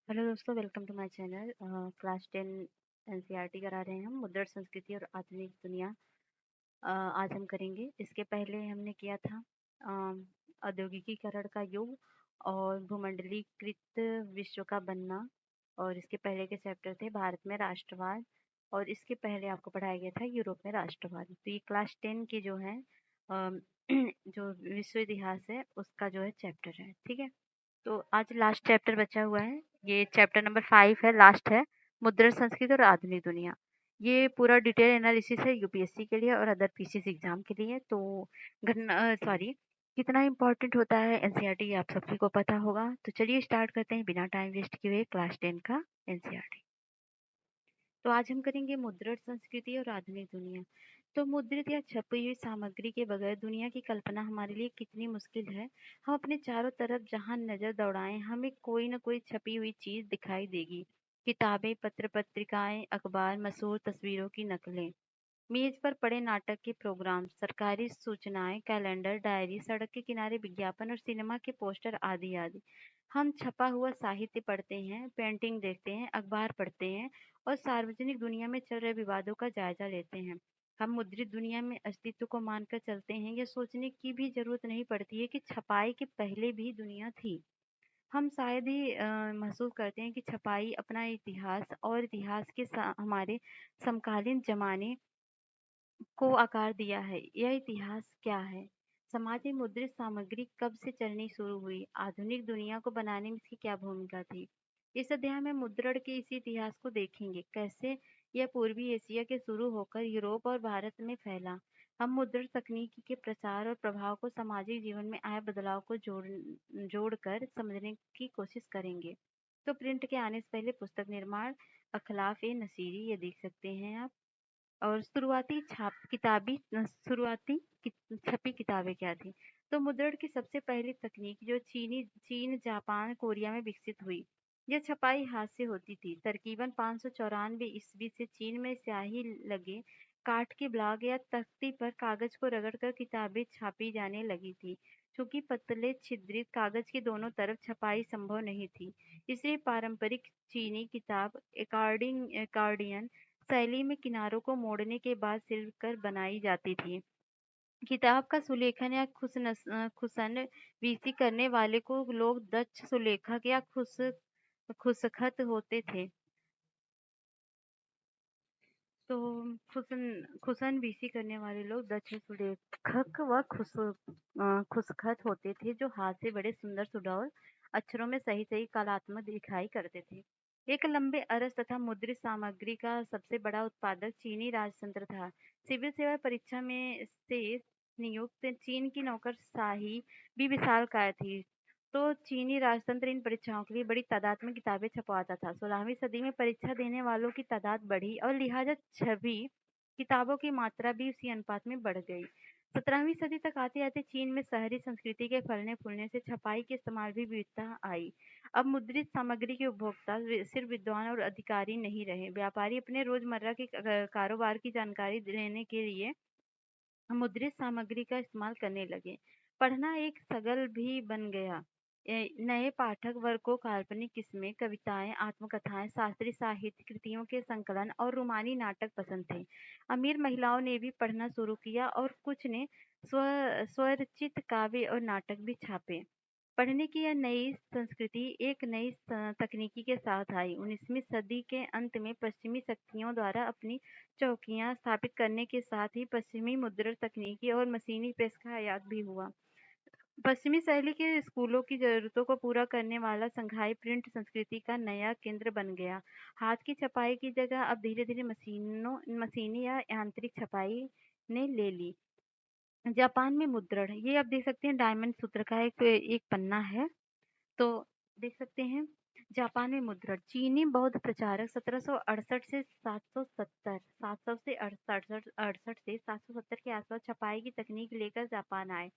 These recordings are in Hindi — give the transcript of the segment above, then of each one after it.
हेलो दोस्तों, welcome to my channel. Class 10 NCERT करा रहे हैं हम, मुद्रण संस्कृति और आधुनिक दुनिया। आज हम करेंगे। इसके पहले हमने किया था औद्योगिकीकरण का युग और भूमंडलीकृत विश्व का बनना। और इसके पहले के चैप्टर थे भारत में राष्ट्रवाद। और इसके पहले आपको पढ़ाया गया था यूरोप में राष्ट्रवाद। तो ये क्लास 10 के जो है अम, जो विश्व इतिहास है उसका जो है चैप्टर है। ठीक है। तो आज लास्ट चैप्टर बचा हुआ है। ये चैप्टर नंबर 5 है, लास्ट है। मुद्रण संस्कृति और आधुनिक दुनिया। ये पूरा डिटेल एनालिसिस है यूपीएससी के लिए और अदर पीसीएस एग्जाम के लिए। तो घटना सॉरी कितना इम्पोर्टेंट होता है एनसीईआरटी आप सभी को पता होगा। तो चलिए स्टार्ट करते हैं बिना टाइम वेस्ट किए हुए क्लास 10 का एनसीईआरटी। तो आज हम करेंगे मुद्रण संस्कृति और आधुनिक दुनिया। तो मुद्रित या छपी हुई सामग्री के बगैर दुनिया की कल्पना हमारे लिए कितनी मुश्किल है। हम अपने चारों तरफ जहां नजर दौड़ाएं हमें कोई न कोई छपी हुई चीज दिखाई देगी। किताबें, पत्र पत्रिकाएं, अखबार, मशहूर तस्वीरों की नकलें, मेज पर पड़े नाटक के प्रोग्राम, सरकारी सूचनाएं, कैलेंडर, डायरी, सड़क के किनारे विज्ञापन और सिनेमा के पोस्टर आदि आदि। हम छपा हुआ साहित्य पढ़ते हैं, पेंटिंग देखते हैं, अखबार पढ़ते हैं और सार्वजनिक दुनिया में चल रहे विवादों का जायजा लेते हैं। हम मुद्रित दुनिया में अस्तित्व को मानकर चलते हैं। यह सोचने की भी जरूरत नहीं पड़ती है कि छपाई के पहले भी दुनिया थी। हम शायद ही महसूस करते हैं कि छपाई अपना इतिहास और इतिहास के हमारे समकालीन जमाने को आकार दिया है। यह इतिहास क्या है? समाज में मुद्रित सामग्री कब से चलनी शुरू हुई? आधुनिक दुनिया को बनाने में इसकी क्या भूमिका थी? इस अध्याय में मुद्रण के इसी इतिहास को देखेंगे, कैसे यह पूर्वी एशिया के शुरू होकर यूरोप और भारत में फैला। हम मुद्रण तकनीक के प्रचार और प्रभाव को सामाजिक जीवन में आए बदलाव को जोड़कर समझने की कोशिश करेंगे। तो प्रिंट के आने से पहले पुस्तक निर्माण, अखलाफ ए नसीरी, ये देख सकते हैं आप। और छपी किताबें क्या थी? तो मुद्रण की सबसे पहली तकनीक जो चीन, जापान, कोरिया में विकसित हुई। यह छपाई हाथ से होती थी। तकरीबन 594 ईस्वी से चीन में स्याही लगे काठ के ब्लॉक या तख्ती पर कागज को रगड़कर किताबें छापी जाने लगी थी। चूंकि पतले छिद्रित कागज के दोनों तरफ छपाई संभव नहीं थी, इसलिए पारंपरिक चीनी किताब अकॉर्डियन शैली में किनारों को मोड़ने के बाद सिलकर बनाई जाती थी। किताब का सुलेखन या खुसन वीसी करने वाले को लोग दक्ष सुलेखक या खुसखत होते थे। तो खुसन खुसन वीसी करने वाले लोग दक्ष सुलेखक व खुसखत होते थे, जो हाथ से बड़े सुंदर सुडौल अक्षरों में सही सही कलात्मक दिखाई करते थे। एक लंबे अरस तथा मुद्रित सामग्री का सबसे बड़ा उत्पादक चीनी राजतंत्र था। सिविल सेवा परीक्षा में से नियुक्त चीन की नौकरशाही भी विशालकाय थी। तो चीनी राजतंत्र इन परीक्षाओं के लिए बड़ी तादाद में किताबें छपवाता था। 16वीं सदी में परीक्षा देने वालों की तादाद बढ़ी और लिहाजा छपी किताबों की मात्रा भी उसी अनुपात में बढ़ गई। 17वीं सदी तक आते आते चीन में शहरी संस्कृति के फलने फूलने से छपाई के इस्तेमाल भी विविधता आई। अब मुद्रित सामग्री के उपभोक्ता सिर्फ विद्वान और अधिकारी नहीं रहे। व्यापारी अपने रोजमर्रा के कारोबार की जानकारी देने के लिए मुद्रित सामग्री का इस्तेमाल करने लगे। पढ़ना एक सगल भी बन गया। नए पाठक वर्ग को काल्पनिक किस्में, कविताएं, आत्मकथाएं, शास्त्रीय साहित्य कृतियों के संकलन और रोमानी नाटक पसंद थे। अमीर महिलाओं ने भी पढ़ना शुरू किया और कुछ ने स्वरचित काव्य और नाटक भी छापे। पढ़ने की यह नई संस्कृति एक नई तकनीकी के साथ आई। 19वीं सदी के अंत में पश्चिमी शक्तियों द्वारा अपनी चौकियां स्थापित करने के साथ ही पश्चिमी मुद्रण तकनीकी और मशीनी प्रेस का आयात भी हुआ। पश्चिमी शैली के स्कूलों की जरूरतों को पूरा करने वाला संघाई प्रिंट संस्कृति का नया केंद्र बन गया। हाथ की छपाई की जगह अब धीरे धीरे मशीनी या यांत्रिक छपाई ने ले ली। जापान में मुद्रण, ये आप देख सकते हैं डायमंड सूत्र का एक एक पन्ना है। तो देख सकते हैं जापान में मुद्रण। चीनी बौद्ध प्रचारक 1768 से 770 के आसपास छपाई की तकनीक लेकर जापान आए।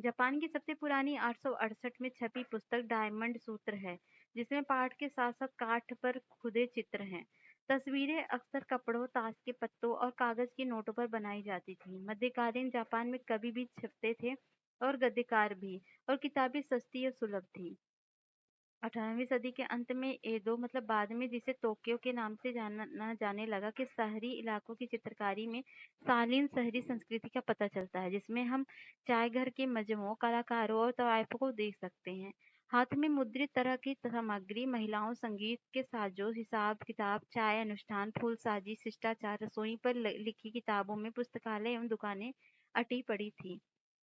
जापान की सबसे पुरानी 868 में छपी पुस्तक डायमंड सूत्र है, जिसमें पाठ के साथ साथ काठ पर खुदे चित्र हैं। तस्वीरें अक्सर कपड़ों, ताश के पत्तों और कागज के नोटों पर बनाई जाती थी। मध्यकालीन जापान में कवि भी छपते थे और गद्यकार भी, और किताबें सस्ती और सुलभ थी। 18वीं सदी के अंत में एदो मतलब बाद में जिसे तोक्यो के नाम से जाना जाने लगा के शहरी इलाकों की चित्रकारी में शालीन शहरी संस्कृति का पता चलता है, जिसमें हम चाय घर के मजमों, कलाकारों और तवायफों को देख सकते हैं। हाथ में मुद्रित तरह की सामग्री, महिलाओं, संगीत के साजों, हिसाब किताब, चाय अनुष्ठान, फूलसाजी, शिष्टाचार, रसोई पर लिखी किताबों में पुस्तकालय एवं दुकानें अटी पड़ी थी।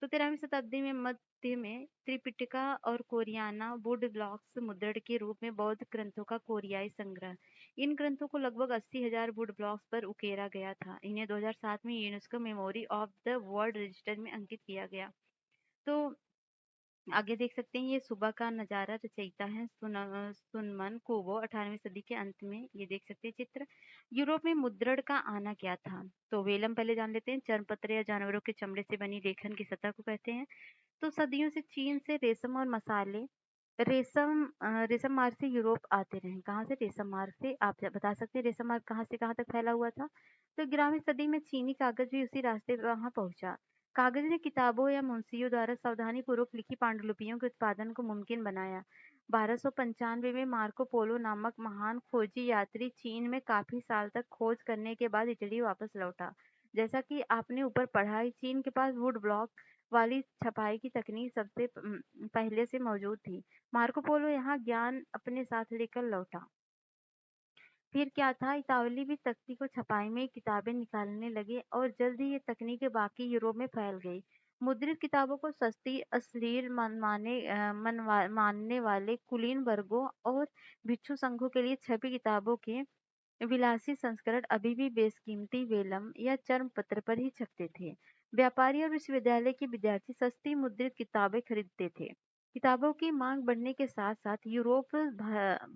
तो 13वीं शताब्दी में मध्य में त्रिपिटका और कोरियाना वुड ब्लॉक्स मुद्रण के रूप में बौद्ध ग्रंथों का कोरियाई संग्रह। इन ग्रंथों को लगभग 80,000 वुड ब्लॉक्स पर उकेरा गया था। इन्हें 2007 में UNESCO memory of the world register में अंकित किया गया। तो आगे देख सकते हैं, ये सुबह का नजारा रचयिता है सुनमन कुवो, 18वीं सदी के अंत में। ये देख सकते हैं चित्र। यूरोप में मुद्रण का आना क्या था? तो वेलम पहले जान लेते हैं। चर्मपत्र या जानवरों के चमड़े से बनी लेखन की सतह को कहते हैं। तो सदियों से चीन से रेशम और मसाले, रेशम मार्ग से यूरोप आते रहे। कहाँ से? रेशम मार्ग से। आप बता सकते हैं रेशम मार्ग कहाँ से कहाँ तक फैला हुआ था? तो 11वीं सदी में चीनी कागज भी उसी रास्ते पर वहां पहुंचा। कागज ने किताबों या मुंशियों द्वारा सावधानी पूर्वक लिखी पांडुलिपियों के उत्पादन को मुमकिन बनाया। 1295 में मार्को पोलो नामक महान खोजी यात्री चीन में काफी साल तक खोज करने के बाद इटली वापस लौटा। जैसा कि आपने ऊपर पढ़ा है, चीन के पास वुड ब्लॉक वाली छपाई की तकनीक सबसे पहले से मौजूद थी। मार्को पोलो यहाँ ज्ञान अपने साथ लेकर लौटा। फिर क्या था, इतावली भी तख्ती को छपाई में किताबें निकालने लगे और जल्द ही ये तकनीक बाकी यूरोप में फैल गई। मुद्रित किताबों को सस्ती, अश्लील मानने वाले कुलीन वर्गों और भिक्षु संघों के लिए छपी किताबों के विलासी संस्करण अभी भी बेशकीमती वेलम या चर्म पत्र पर ही छपते थे। व्यापारी और विश्वविद्यालय के विद्यार्थी सस्ती मुद्रित किताबें खरीदते थे। किताबों की मांग बढ़ने के साथ साथ यूरोप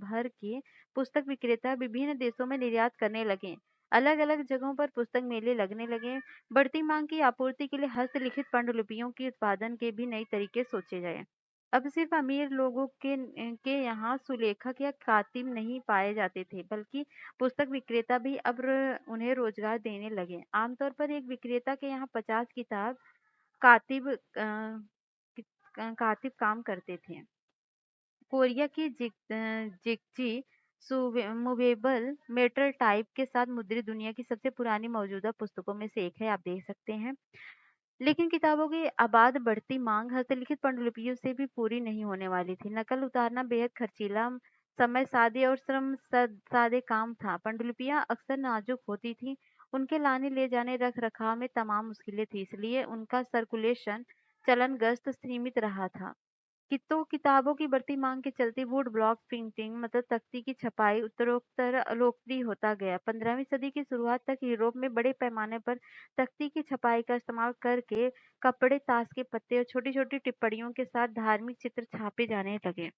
भर के पुस्तक विक्रेता विभिन्न देशों में निर्यात करने लगे। अलग अलग जगहों पर पुस्तक मेले लगने लगे। बढ़ती मांग की आपूर्ति के लिए हस्तलिखित पांडुलिपियों के उत्पादन के भी नए तरीके सोचे गए। अब सिर्फ अमीर लोगों के यहाँ सुलेखक या कातिब नहीं पाए जाते थे, बल्कि पुस्तक विक्रेता भी अब उन्हें रोजगार देने लगे। आमतौर पर एक विक्रेता के यहाँ 50 किताब कातिब कातिब काम करते थे। कोरिया की जिक्जी मूवेबल मेटल टाइप के साथ मुद्रित दुनिया की सबसे पुरानी मौजूदा पुस्तकों में से एक है, आप देख सकते हैं। लेकिन किताबों की आबाद बढ़ती मांग हस्तलिखित पांडुलिपियों से भी पूरी नहीं होने वाली थी। नकल उतारना बेहद खर्चीला, समय सादे और श्रम सादे काम था। पांडुलिपियां अक्सर नाजुक होती थी। उनके लाने ले जाने रख रखाव में तमाम मुश्किलें थी, इसलिए उनका सर्कुलेशन चलन गस्त सीमित रहा था। तो किताबों की बढ़ती मांग के चलते वुड ब्लॉक प्रिंटिंग मतलब तख्ती की छपाई उत्तरोत्तर लोकप्रिय होता गया। 15वीं सदी की शुरुआत तक यूरोप में बड़े पैमाने पर तख्ती की छपाई का इस्तेमाल करके कपड़े, ताश के पत्ते और छोटी छोटी टिप्पणियों के साथ धार्मिक चित्र छापे जाने लगे।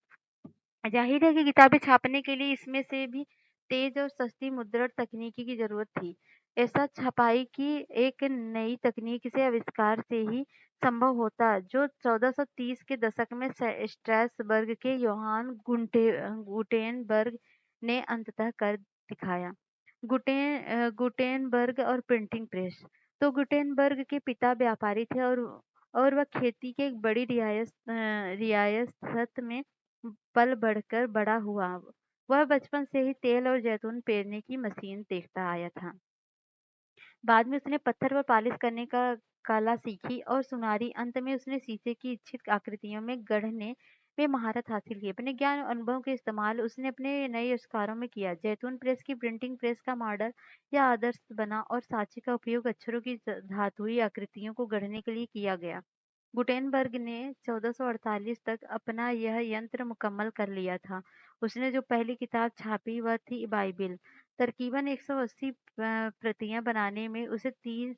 जाहिर है कि किताबें छापने के लिए इसमें से भी तेज और सस्ती मुद्रण तकनीकी की जरूरत थी। ऐसा छपाई की एक नई तकनीक से आविष्कार से ही संभव होता, जो 1430 के दशक में स्ट्रैसबर्ग के योहान गुटेनबर्ग ने अंततः कर दिखाया। गुटेनबर्ग और प्रिंटिंग प्रेस। तो गुटेनबर्ग के पिता व्यापारी थे और वह खेती के एक बड़ी रियासत में पल बढ़कर बड़ा हुआ। वह बचपन से ही तेल और जैतून पेरने की मशीन देखता आया था। बाद में उसने पत्थर पर पालिश करने का कला सीखी और सुनारी। अंत में उसने शीशे की इच्छित आकृतियों में गढ़ने में महारत हासिल की। अपने ज्ञान और अनुभव के इस्तेमाल उसने अपने नए आविष्कारों में किया। जैतून प्रेस की प्रिंटिंग प्रेस का मॉडल या आदर्श बना और साँचे का उपयोग अक्षरों की धातुई आकृतियों को गढ़ने के लिए किया गया। गुटेनबर्ग ने 1448 तक अपना यह यंत्र मुकम्मल कर लिया था। उसने जो पहली किताब छापी वह थी बाइबिल। तकरीबन 180 प्रतियां बनाने में उसे 30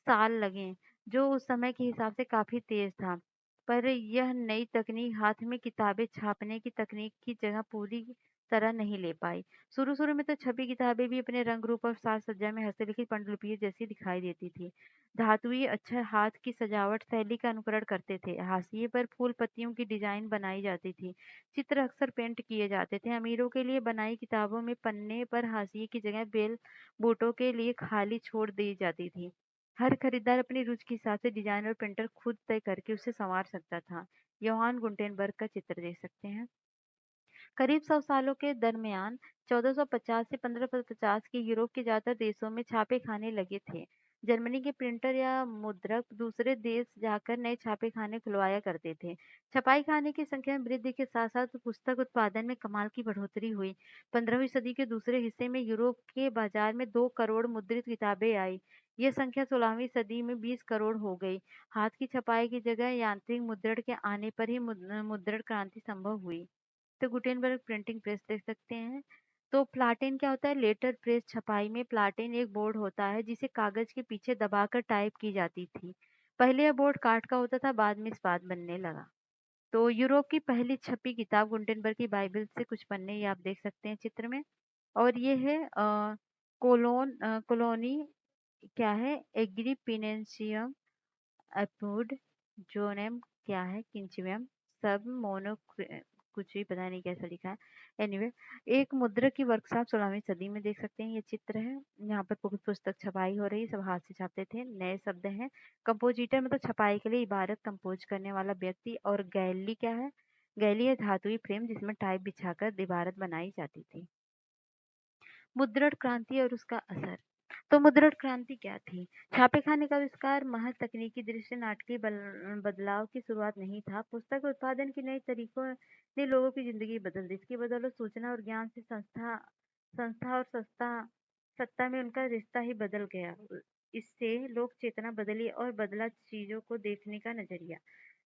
साल लगे, जो उस समय के हिसाब से काफी तेज था। पर यह नई तकनीक हाथ में किताबें छापने की तकनीक की जगह पूरी तरह नहीं ले पाई। शुरू-शुरू में तो छपी किताबें भी अपने रंग रूप और साज सज्जा में हस्तलिखित पांडुलिपियों जैसी दिखाई देती थी। धातुई अक्षर हाथ की सजावट शैली का अनुकरण करते थे। हाशिए पर फूल पत्तियों की डिजाइन बनाई जाती थी। चित्र अक्सर पेंट किए जाते थे। अमीरों के लिए बनाई किताबों में पन्ने पर हाशिए की जगह बेल बूटों के लिए खाली छोड़ दी जाती थी। हर खरीदार अपनी रुचि के हिसाब से डिजाइन और प्रिंटर खुद तय करके उसे संवार सकता था। योहान गुटेनबर्ग का चित्र देख सकते हैं। करीब 100 सालों के दरमियान 1450 से 1550 के यूरोप के ज्यादातर देशों में छापे खाने लगे थे। जर्मनी के प्रिंटर या मुद्रक दूसरे देश जाकर नए छापे खाने खुलवाया करते थे। छपाई खाने की संख्या में वृद्धि के साथ साथ पुस्तक उत्पादन में कमाल की बढ़ोतरी हुई। 15वीं सदी के दूसरे हिस्से में यूरोप के बाजार में 2 करोड़ मुद्रित किताबें आई। यह संख्या 16वीं सदी में 20 करोड़ हो गई। हाथ की छपाई की जगह यांत्रिक मुद्रण के आने पर ही मुद्रण क्रांति संभव हुई। तो गुटेनबर्ग प्रिंटिंग प्रेस देख सकते हैं। तो प्लाटेन क्या होता है? लेटर प्रेस छपाई में प्लाटेन एक बोर्ड होता है जिसे कागज के पीछे दबाकर टाइप की जाती थी। पहले यह बोर्ड काठ का होता था, बाद में इस्पात बनने लगा। तो यूरोप की पहली छपी किताब गुटेनबर्ग की बाइबल से कुछ पन्ने ये आप देख सकते हैं चित्र में। और ये है कोलोनी क्या है? एग्रीपिनेंशियम अपूड जोनेम क्या है? किंचियम सब मोनो कुछ भी पता नहीं कैसा लिखा है। एनीवे एक मुद्रक की वर्कशॉप 16वीं सदी में देख सकते हैं। ये चित्र है। यहाँ पर पुस्तक छपाई हो रही है। सब हाथ से छापते थे। नए शब्द हैं। कंपोजिटर मतलब छपाई के लिए इबारत कंपोज करने वाला व्यक्ति। और गैली क्या है? गैली है धातुई फ्रेम जिसमें टाइप बिछाकर इबारत बनाई जाती थी। मुद्रण क्रांति और उसका असर। तो मुद्रण क्रांति क्या थी? छापेखाने का आविष्कार महज तकनीकी दृष्टि से नाटकीय बदलाव की शुरुआत नहीं था। पुस्तक उत्पादन के नए तरीकों ने लोगों की जिंदगी बदल दी। इसकी बदौलत सूचना और ज्ञान से संस्था संस्था और सत्ता में उनका रिश्ता ही बदल गया। इससे लोक चेतना बदली और बदला चीजों को देखने का नजरिया।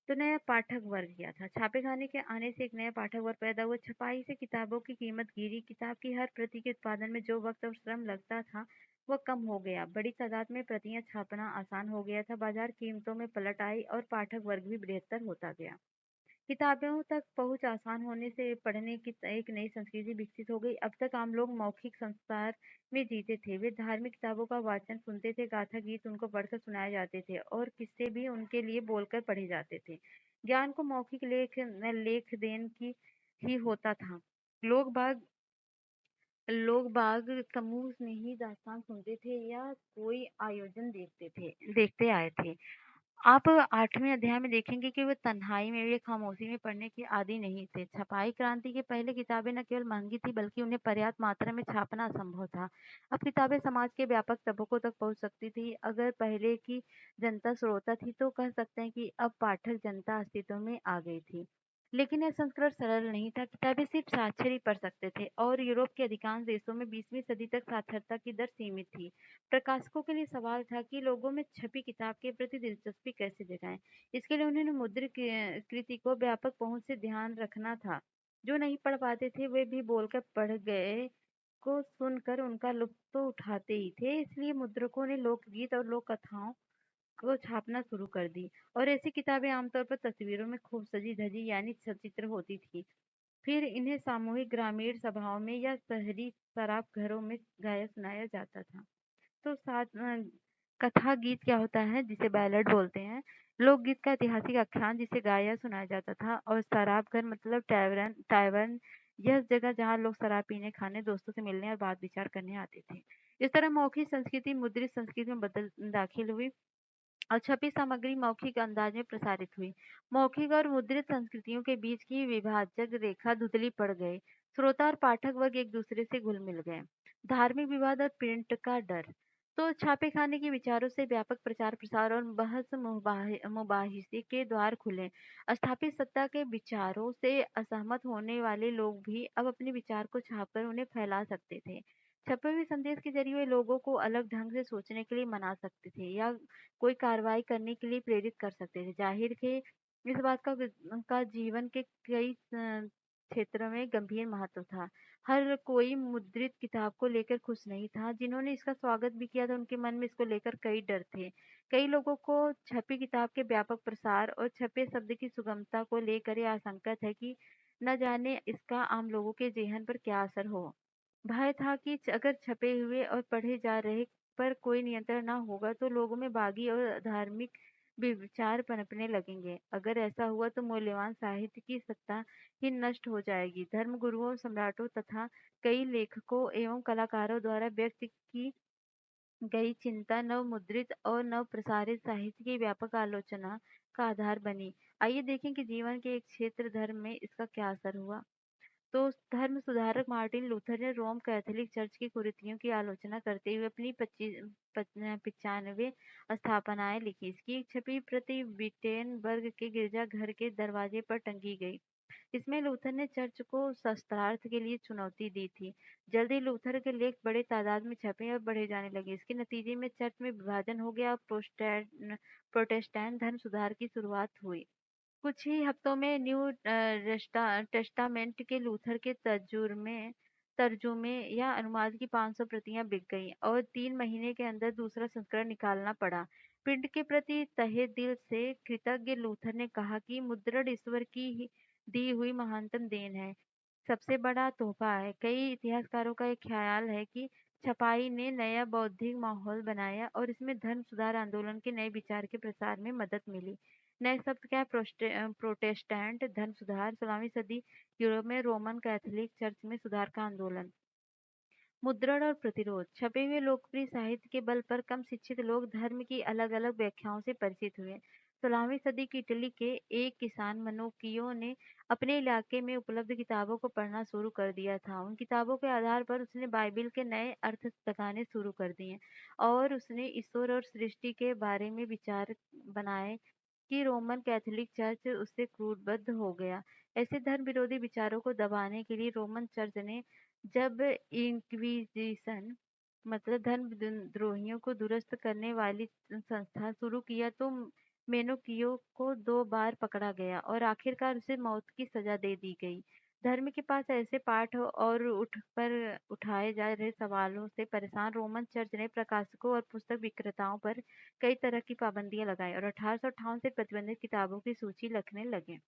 तो नया पाठक वर्ग किया था। छापेखाने के आने से एक नया पाठक वर्ग पैदा हुआ। छपाई से किताबों की कीमत गिरी। किताब की हर प्रति के उत्पादन में जो वक्त और श्रम लगता था वह कम हो गया। बड़ी तादाद में प्रतियां छापना आसान हो गया था। बाजार कीमतों में पलट आई और पाठक वर्ग भी बेहतर होता गया। किताबों तक पहुंच आसान होने से पढ़ने की एक नई संस्कृति विकसित हो गई। अब तक आम लोग मौखिक संस्कार में जीते थे। वे धार्मिक किताबों का वाचन सुनते थे। गाथा गीत उनको पढ़कर सुनाए जाते थे और किस्से भी उनके लिए बोलकर पढ़े जाते थे। ज्ञान को मौखिक लेख देन की ही होता था। लोग बाग लोग बाग समूह में ही दास्तान सुनते थे या कोई आयोजन देखते आए थे। आप 8वें अध्याय में देखेंगे कि वे तन्हाई में, वे खामोशी में पढ़ने के आदी नहीं थे। छपाई क्रांति के पहले किताबें न केवल महंगी थी बल्कि उन्हें पर्याप्त मात्रा में छापना असंभव था। अब किताबें समाज के व्यापक तबकों तक पहुंच सकती थी। अगर पहले की जनता श्रोता थी तो कह सकते हैं कि अब पाठक जनता अस्तित्व में आ गई थी। लेकिन यह संस्करण सरल नहीं था। किताबें सिर्फ साक्षर ही पढ़ सकते थे और यूरोप के अधिकांश देशों में 20वीं सदी तक साक्षरता की दर सीमित थी। प्रकाशकों के लिए सवाल था कि लोगों में छपी किताब के प्रति दिलचस्पी कैसे जगाएं। इसके लिए उन्होंने मुद्रित कृति को व्यापक पहुंच से ध्यान रखना था। जो नहीं पढ़ पाते थे वे भी बोलकर पढ़ गए को सुनकर उनका लुत्फ तो उठाते ही थे। इसलिए मुद्रकों ने लोकगीत और लोक कथाओं को छापना शुरू कर दी और ऐसी किताबें आमतौर पर तस्वीरों में खूब सजी धजी यानी सचित्र होती थी। फिर इन्हें सामूहिक ग्रामीण सभाओं में या शहरी शराब घरों में गाया सुनाया जाता था। तो कथा गीत क्या होता है जिसे बैलेड बोलते हैं। लोकगीत का ऐतिहासिक आख्यान जिसे गाया सुनाया जाता था। और शराब घर मतलब टैवर्न टैवर्न यह जगह जहाँ लोग शराब पीने खाने दोस्तों से मिलने और बात विचार करने आते थे। इस तरह मौखिक संस्कृति मुद्रित संस्कृति में बदल दाखिल हुई और छपी सामग्री मौखिक अंदाज में प्रसारित हुई। मौखिक और मुद्रित संस्कृतियों के बीच की विभाजक रेखा धुंधली पड़ गई। श्रोता और पाठक वर्ग एक दूसरे से घुल मिल गए। धार्मिक विवाद और प्रिंट का डर। तो छापे खाने के विचारों से व्यापक प्रचार प्रसार और बहस मुबाहिसे के द्वार खुले। स्थापित सत्ता के विचारों से असहमत होने वाले लोग भी अब अपने विचार को छापकर उन्हें फैला सकते थे। छपे हुए संदेश के जरिए वे लोगों को अलग ढंग से सोचने के लिए मना सकते थे या कोई कार्रवाई करने के लिए प्रेरित कर सकते थे। जाहिर थे इस बात का जीवन के कई क्षेत्रों में गंभीर महत्व था। हर कोई मुद्रित किताब को लेकर खुश नहीं था। जिन्होंने इसका स्वागत भी किया था उनके मन में इसको लेकर कई डर थे। कई लोगों को छपी किताब के व्यापक प्रसार और छपे शब्द की सुगमता को लेकर यह आशंका है कि न जाने इसका आम लोगों के जेहन पर क्या असर हो। भय था कि अगर छपे हुए और पढ़े जा रहे पर कोई नियंत्रण न होगा तो लोगों में बागी और धार्मिक विचार पनपने लगेंगे। अगर ऐसा हुआ तो मूल्यवान साहित्य की सत्ता ही नष्ट हो जाएगी। धर्म गुरुओं, सम्राटों तथा कई लेखकों एवं कलाकारों द्वारा व्यक्त की गई चिंता नव मुद्रित और नव प्रसारित साहित्य की व्यापक आलोचना का आधार बनी। आइए देखें कि जीवन के एक क्षेत्र धर्म में इसका क्या असर हुआ। तो धर्म सुधारक मार्टिन लूथर ने रोम कैथोलिक चर्च की कुरीतियों की आलोचना करते हुए अपनी 95 स्थापनाएं लिखी। इसकी एक छपी प्रति विटेनबर्ग के गिरजाघर के दरवाजे पर टंगी गई। इसमें लूथर ने चर्च को शस्त्रार्थ के लिए चुनौती दी थी। जल्दी लूथर के लेख बड़े तादाद में छपे और पढ़े जाने लगे। इसके नतीजे में चर्च में विभाजन हो गया और प्रोटेस्टेंट धर्म सुधार की शुरुआत हुई। कुछ ही हफ्तों में न्यू टेस्टामेंट के लूथर के तर्जुमे या अनुवाद की 500 प्रतियां बिक गईं और 3 महीने के अंदर दूसरा संस्करण निकालना पड़ा। प्रिंट के प्रति तहे दिल से कृतज्ञ लूथर ने कहा कि मुद्रण ईश्वर की दी हुई महानतम देन है, सबसे बड़ा तोहफा है। कई इतिहासकारों का एक ख्याल है कि छपाई ने नया बौद्धिक माहौल बनाया और इसमें धर्म सुधार आंदोलन के नए विचार के प्रसार में मदद मिली। नए शब्द क्या है? प्रोटेस्टेंट धर्म सुधार। 16वीं सदी यूरोप में रोमन कैथोलिक चर्च में सुधार का आंदोलन। मुद्रण और प्रतिरोध। छपे हुए लोकप्रिय साहित्य के बल पर कम शिक्षित लोग धर्म की अलग अलग व्याख्याओं से परिचित हुए। 16वीं सदी की इटली के एक किसान मनुकियो ने अपने इलाके में उपलब्ध किताबों को पढ़ना शुरू कर दिया था। उन किताबों के आधार पर उसने बाइबिल के नए अर्थ लगाने शुरू कर दिए और उसने ईश्वर और सृष्टि के बारे में विचार बनाए कि रोमन कैथोलिक चर्च उससे क्रूरबद्ध हो गया। ऐसे धर्म विरोधी विचारों को दबाने के लिए रोमन चर्च ने जब इंक्विजिशन मतलब धर्म द्रोहियों को दुरुस्त करने वाली संस्था शुरू किया तो मेनोकियो को 2 बार पकड़ा गया और आखिरकार उसे मौत की सजा दे दी गई। धर्म के पास ऐसे पाठ और उठाए जा रहे सवालों से परेशान रोमन चर्च ने प्रकाशकों और पुस्तक विक्रेताओं पर कई तरह की पाबंदियां लगाई और 1858 से प्रतिबंधित किताबों की सूची रखने लगे।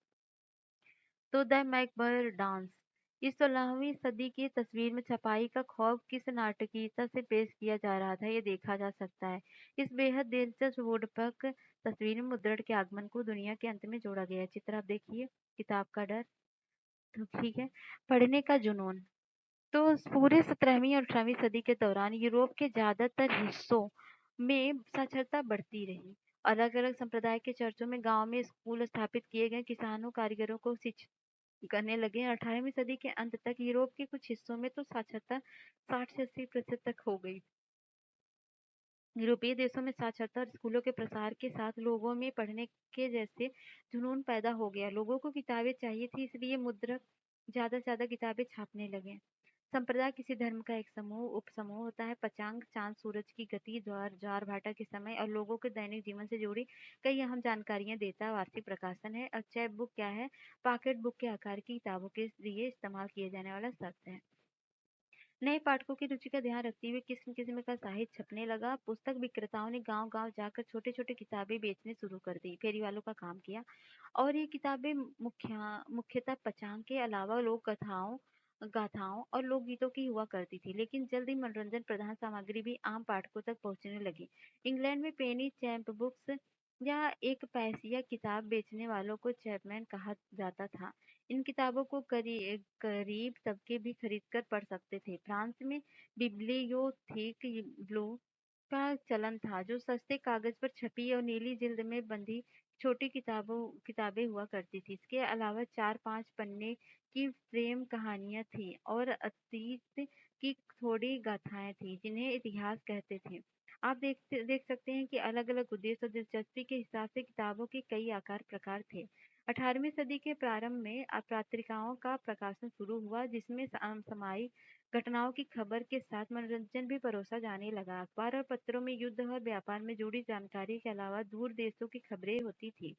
तो द मैकबर डांस। इस 16वीं सदी की तस्वीर में छपाई का खौफ किस नाटकीयता से पेश किया जा रहा था, ये देखा जा सकता है। इस बेहद दिलचस्प वुडपक तस्वीर में मुद्रण के आगमन को दुनिया के अंत में जोड़ा गया है। चित्र आप देखिए, किताब का डर। तो ठीक है, पढ़ने का जुनून। तो पूरे 17वीं और 18वीं सदी के दौरान यूरोप के ज्यादातर हिस्सों में साक्षरता बढ़ती रही। अलग अलग संप्रदाय के चर्चों में गांव में स्कूल स्थापित किए गए, किसानों कारीगरों को शिक्षित करने लगे। 18वीं सदी के अंत तक यूरोप के कुछ हिस्सों में तो साक्षरता 60 से 80% तक हो गई। यूरोपीय देशों में साक्षरता और स्कूलों के प्रसार के साथ लोगों में पढ़ने के जैसे जुनून पैदा हो गया। लोगों को किताबें चाहिए थी, इसलिए मुद्रक ज्यादा से ज्यादा किताबें छापने लगे। संप्रदाय किसी धर्म का एक समूह उपसमूह होता है। पंचांग, चांद सूरज की गति, ज्वार भाटा के समय और लोगों के दैनिक जीवन से जुड़ी कई अहम जानकारियां देता है। वार्षिक प्रकाशन है। और चैप बुक क्या है? पॉकेट बुक के आकार की किताबों के लिए इस्तेमाल किए जाने वाला शब्द है। नए पाठकों की रुचि का ध्यान रखते हुए किस्म किस्म का साहित्य छपने लगा। पुस्तक विक्रेताओं ने गांव गांव जाकर छोटे छोटे किताबें बेचने शुरू कर दी, फेरी वालों का काम किया। और ये किताबें मुख्यतः पचांग के अलावा लोक कथाओं गाथाओं और लोकगीतों की हुआ करती थी, लेकिन जल्द ही मनोरंजन प्रधान सामग्री भी आम पाठकों तक पहुंचने लगी। इंग्लैंड में पेनी चैंप बुक्स या एक पैसिया किताब बेचने वालों को चैपमैन कहा जाता था। इन किताबों को गरीब तबके भी खरीदकर पढ़ सकते थे। फ्रांस में बिब्लियोथीक ब्लू का चलन था, जो सस्ते कागज पर छपी और नीली जिल्द में बंधी छोटी किताबें हुआ करती थी। इसके अलावा 4-5 पन्ने की प्रेम कहानियां थी और अतीत की थोड़ी गाथाएं थी, जिन्हें इतिहास कहते थे। आप देख सकते हैं कि अलग अलग उद्देश्य और दिलचस्पी के हिसाब से किताबों के कई आकार प्रकार थे। 18वीं सदी के प्रारंभ में पत्रिकाओं का प्रकाशन शुरू हुआ, जिसमें सामयिक घटनाओं की खबर के साथ मनोरंजन भी परोसा जाने लगा। अखबार और पत्रों में युद्ध और व्यापार में जुड़ी जानकारी के अलावा दूर देशों की खबरें होती थी।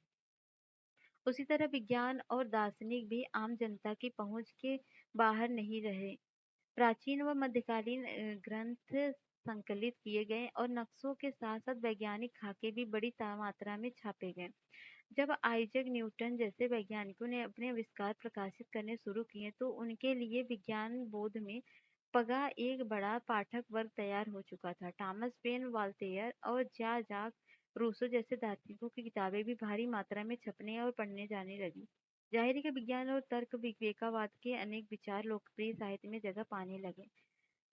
उसी तरह विज्ञान और दार्शनिक भी आम जनता की पहुंच के बाहर नहीं रहे। प्राचीन व मध्यकालीन ग्रंथ संकलित किए गए और नक्शों के साथ साथ वैज्ञानिक खाके भी बड़ी मात्रा में छापे गए। जब आइजैक न्यूटन जैसे वैज्ञानिकों ने अपने आविष्कार प्रकाशित करने शुरू किए, तो उनके लिए विज्ञान बोध में पगा एक बड़ा पाठक वर्ग तैयार हो चुका था। थॉमस पेन, वॉल्टेयर और जाक रूसो जैसे दार्शनिकों की किताबें भी भारी मात्रा में छपने और पढ़ने जाने लगी। जाहिर है कि विज्ञान और तर्क विवेकवाद के अनेक विचार लोकप्रिय साहित्य में जगह पाने लगे।